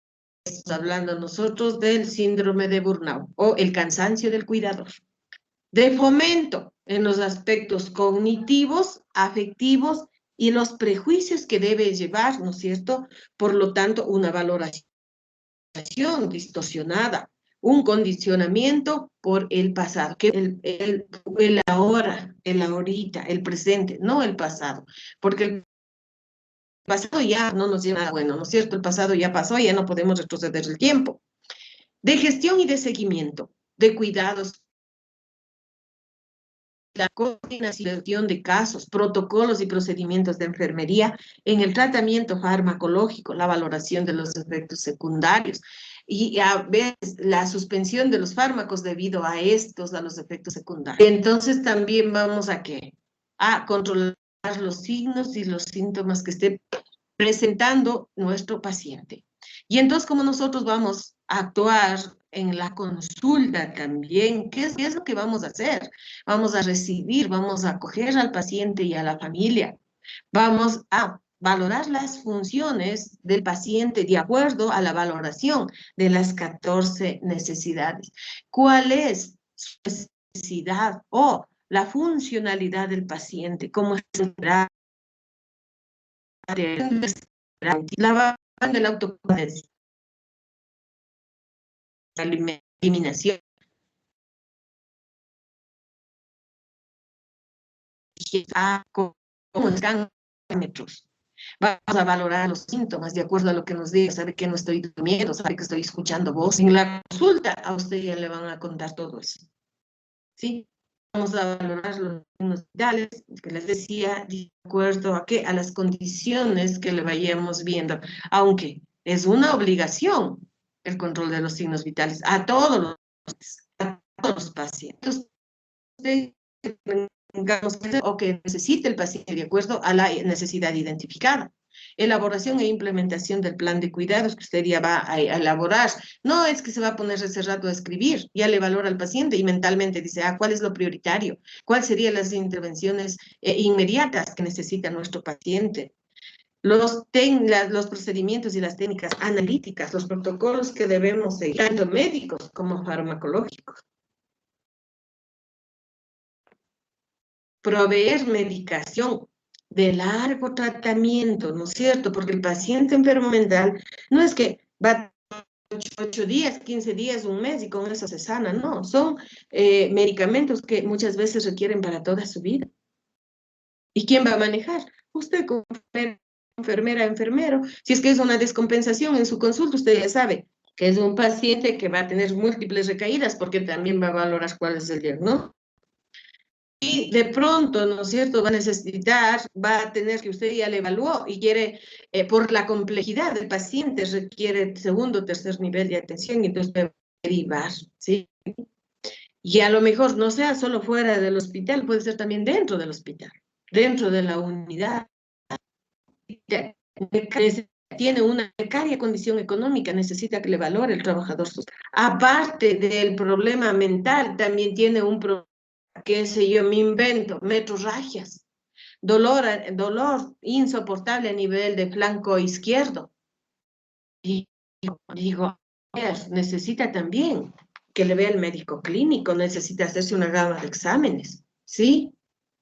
hablando nosotros del síndrome de burnout o el cansancio del cuidador. De fomento en los aspectos cognitivos, afectivos y los prejuicios que debe llevar, ¿no es cierto? Por lo tanto, una valoración distorsionada, un condicionamiento por el pasado, que el ahora, el ahorita, el presente, no el pasado, porque el pasado ya no nos lleva a nada bueno, ¿no es cierto? El pasado ya pasó, ya no podemos retroceder el tiempo. De gestión y de seguimiento, de cuidados, la coordinación de casos, protocolos y procedimientos de enfermería en el tratamiento farmacológico, la valoración de los efectos secundarios y a veces la suspensión de los fármacos debido a los efectos secundarios. Entonces también vamos a controlar los signos y los síntomas que esté presentando nuestro paciente. Y entonces, como nosotros vamos a actuar en la consulta también, ¿qué es lo que vamos a hacer? Vamos a recibir, vamos a acoger al paciente y a la familia. Vamos a valorar las funciones del paciente de acuerdo a la valoración de las 14 necesidades. ¿Cuál es su necesidad o la funcionalidad del paciente? ¿Cómo es la del autocuidado, la eliminación, cómo están los parámetros. Vamos a valorar los síntomas de acuerdo a lo que nos diga, sabe que no estoy durmiendo, sabe que estoy escuchando voz. En la consulta a usted ya le van a contar todo eso. ¿Sí? Vamos a valorar los signos vitales, que les decía, de acuerdo a las condiciones que le vayamos viendo, aunque es una obligación el control de los signos vitales a todos los pacientes. O que necesite el paciente de acuerdo a la necesidad identificada. Elaboración e implementación del plan de cuidados que usted ya va a elaborar. No es que se va a poner ese rato a escribir, ya le valora al paciente y mentalmente dice, ¿cuál es lo prioritario? ¿Cuáles serían las intervenciones inmediatas que necesita nuestro paciente? Los procedimientos y las técnicas analíticas, los protocolos que debemos seguir, tanto médicos como farmacológicos. Proveer medicación de largo tratamiento, ¿no es cierto? Porque el paciente enfermo mental no es que va 8 días, 15 días, un mes y con eso se sana, no. Son medicamentos que muchas veces requieren para toda su vida. ¿Y quién va a manejar? Usted como enfermera, enfermero. Si es que es una descompensación en su consulta, usted ya sabe que es un paciente que va a tener múltiples recaídas porque también va a valorar cuál es el diagnóstico. Y de pronto, ¿no es cierto?, va a necesitar, va a tener que usted ya le evaluó y quiere, por la complejidad del paciente, requiere segundo o tercer nivel de atención y entonces va a derivar, ¿sí? Y a lo mejor no sea solo fuera del hospital, puede ser también dentro del hospital, dentro de la unidad. Tiene una precaria condición económica, necesita que le valore el trabajador social. Aparte del problema mental, también tiene un problema, qué sé yo, me invento, metrorragias, dolor insoportable a nivel de flanco izquierdo. Y digo, necesita también que le vea el médico clínico, necesita hacerse una gama de exámenes, ¿sí?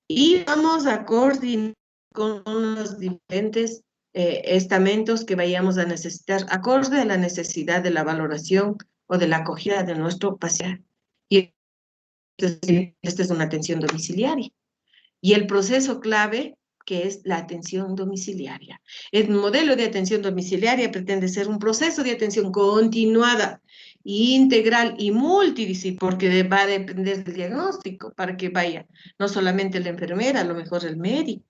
Y vamos a coordinar con los diferentes estamentos que vayamos a necesitar, acorde a la necesidad de la valoración o de la acogida de nuestro paciente. Y esta es una atención domiciliaria. Y el proceso clave, que es la atención domiciliaria. El modelo de atención domiciliaria pretende ser un proceso de atención continuada, integral y multidisciplinaria, porque va a depender del diagnóstico para que vaya no solamente la enfermera, a lo mejor el médico,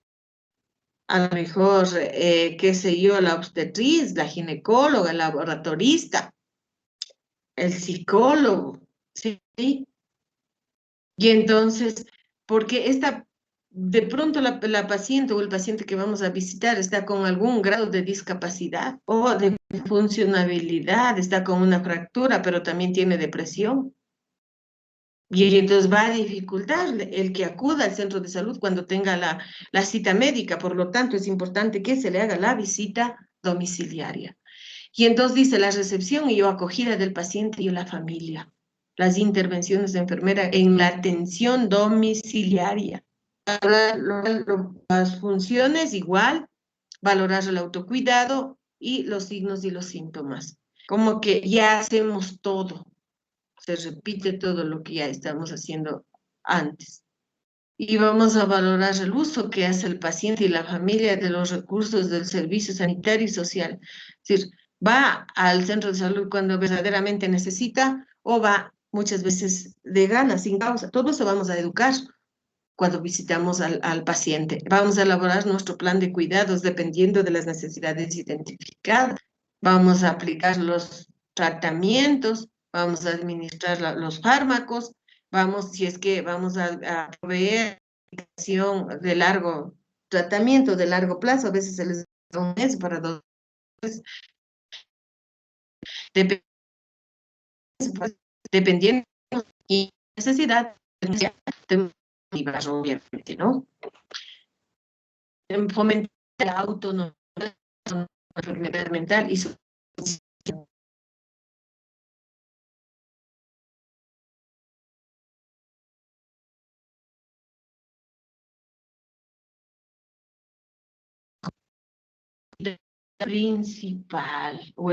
a lo mejor, qué sé yo, la obstetriz, la ginecóloga, el laboratorista, el psicólogo, ¿sí? Y entonces, porque de pronto la paciente o el paciente que vamos a visitar está con algún grado de discapacidad o de funcionabilidad, está con una fractura, pero también tiene depresión. Y entonces va a dificultar el que acuda al centro de salud cuando tenga la cita médica. Por lo tanto, es importante que se le haga la visita domiciliaria. Y entonces dice la recepción y acogida del paciente y la familia. Las intervenciones de enfermera en la atención domiciliaria. Las funciones igual, valorar el autocuidado y los signos y los síntomas. Como que ya hacemos todo. Se repite todo lo que ya estamos haciendo antes. Y vamos a valorar el uso que hace el paciente y la familia de los recursos del servicio sanitario y social. Es decir, va al centro de salud cuando verdaderamente necesita o va muchas veces de ganas, sin causa. Todo eso vamos a educar cuando visitamos al paciente. Vamos a elaborar nuestro plan de cuidados dependiendo de las necesidades identificadas. Vamos a aplicar los tratamientos, vamos a administrar los fármacos, si es que vamos a proveer de largo tratamiento, de largo plazo, a veces se les da un mes para 2 meses. Dependiendo y necesidad, obviamente, ¿no? Fomentar la autonomía, la enfermedad mental y su principal o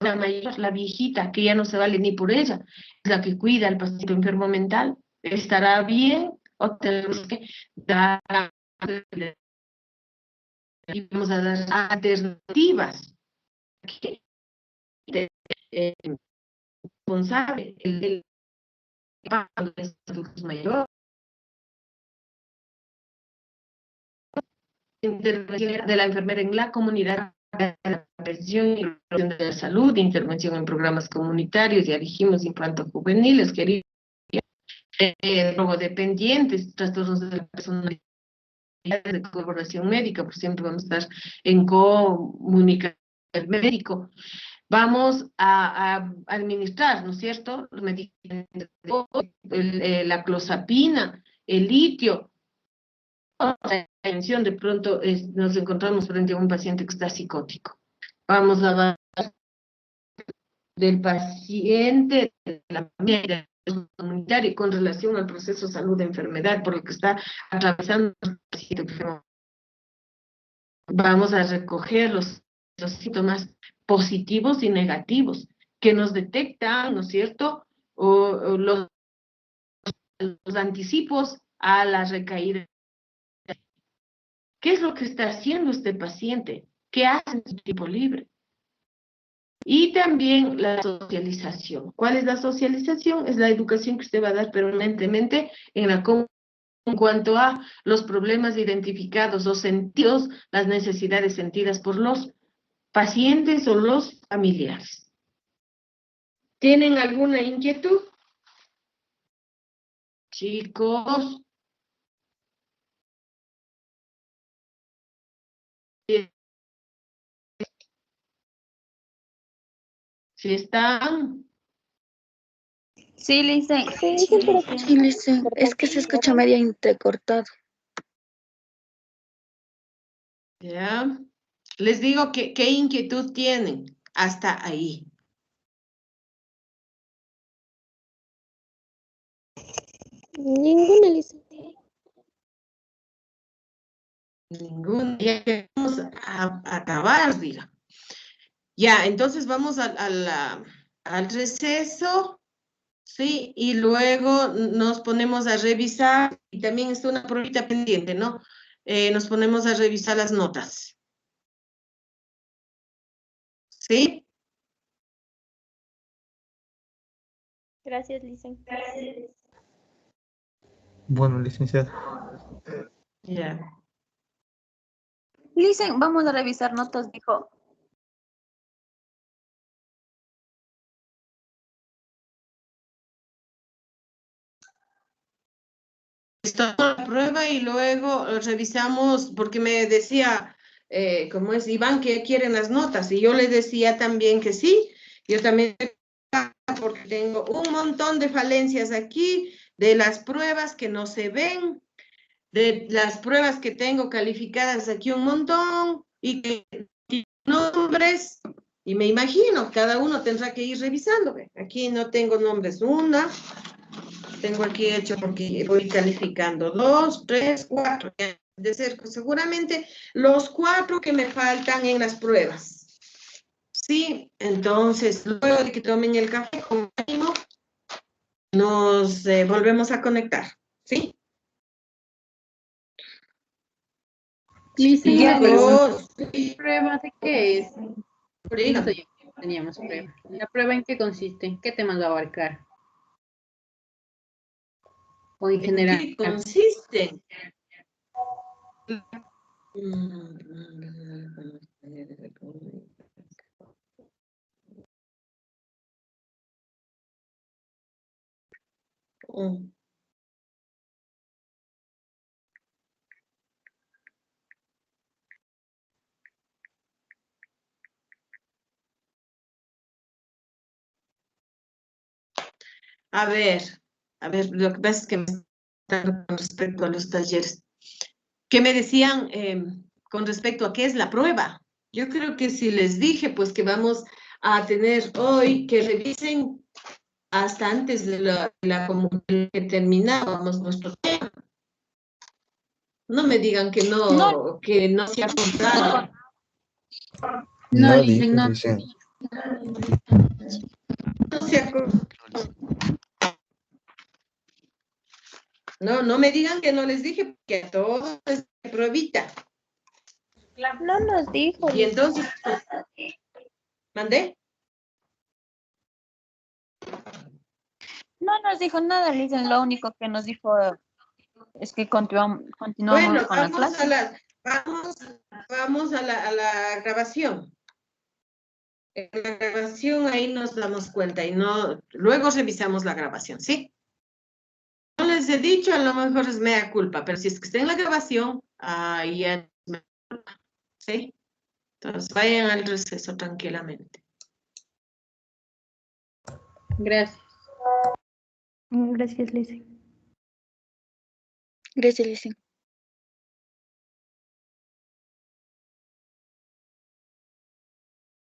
la mayor, la viejita, que ya no se vale ni por ella, es la que cuida al paciente enfermo mental, estará bien o tenemos que dar y vamos a dar alternativas responsable el adultos mayores, intervención de la enfermera en la comunidad, prevención y promoción de la salud, intervención en programas comunitarios, ya dijimos, infanto-juveniles, drogodependientes, trastornos de la personalidad, de colaboración médica, por siempre vamos a estar en comunicación médico. Vamos a administrar, ¿no es cierto?, los medicamentos, la clozapina, el litio. Atención, de pronto nos encontramos frente a un paciente que está psicótico. Vamos a hablar del paciente, de la familia comunitaria con relación al proceso de salud de enfermedad por el que está atravesando el paciente enfermo. Vamos a recoger los síntomas positivos y negativos que nos detectan, ¿no es cierto?, o los anticipos a la recaída. ¿Qué es lo que está haciendo este paciente? ¿Qué hace en su tiempo libre? Y también la socialización. ¿Cuál es la socialización? Es la educación que usted va a dar permanentemente en cuanto a los problemas identificados o sentidos, las necesidades sentidas por los pacientes o los familiares. ¿Tienen alguna inquietud? Chicos. ¿Sí están? Sí, Lisen. Sí, dicen por acá. Sí, Lisen. Es que se escucha medio entrecortado. Ya. Les digo que qué inquietud tienen hasta ahí. Ninguna, Lisa. Ninguna. Ya que vamos a acabar, diga. Ya, entonces vamos al receso, ¿sí? Y luego nos ponemos a revisar, y también está una pruebita pendiente, ¿no? Nos ponemos a revisar las notas. ¿Sí? Gracias, Lisen. Bueno, licenciada. Ya. Lisen, vamos a revisar notas, dijo. Está la prueba y luego revisamos, porque me decía, ¿cómo es Iván, que quieren las notas? Y yo le decía también que sí, yo también, porque tengo un montón de falencias aquí, de las pruebas que no se ven, de las pruebas que tengo calificadas aquí un montón, y que nombres, y me imagino, cada uno tendrá que ir revisando. Aquí no tengo nombres, una. Tengo aquí hecho porque voy calificando 2, 3, 4. De ser seguramente los 4 que me faltan en las pruebas. Sí, entonces luego de que tomen el café con ánimo, nos volvemos a conectar. ¿Sí? Lisa, Ya, una pregunta. Chicos, ¿Prueba de qué es? Porque no dígame. sabía que teníamos prueba. ¿La prueba en qué consiste? ¿Qué temas va a abarcar? O en ¿En general. qué consiste? A ver, lo que pasa es que me están con respecto a los talleres. ¿Qué me decían con respecto a qué es la prueba? Yo creo que si les dije, pues que vamos a tener hoy que revisen hasta antes de la comunicación que terminábamos nuestro tema. No me digan que no se ha contado. No, No Lisa, dijo, no. dicen. No se ha contado. No me digan que no les dije, porque a todos es pruebita. No nos dijo, Y Lisa. entonces, ¿mandé? no nos dijo nada, Lisen. Lo único que nos dijo es que continuamos Bueno, con la clase. vamos a la grabación. En la grabación ahí nos damos cuenta y luego revisamos la grabación, ¿sí? No les he dicho, a lo mejor es mea culpa, pero si es que está en la grabación, ahí ya es mea culpa, ¿sí? Entonces vayan al receso tranquilamente. Gracias. Gracias, Lisa. Gracias, Lisen.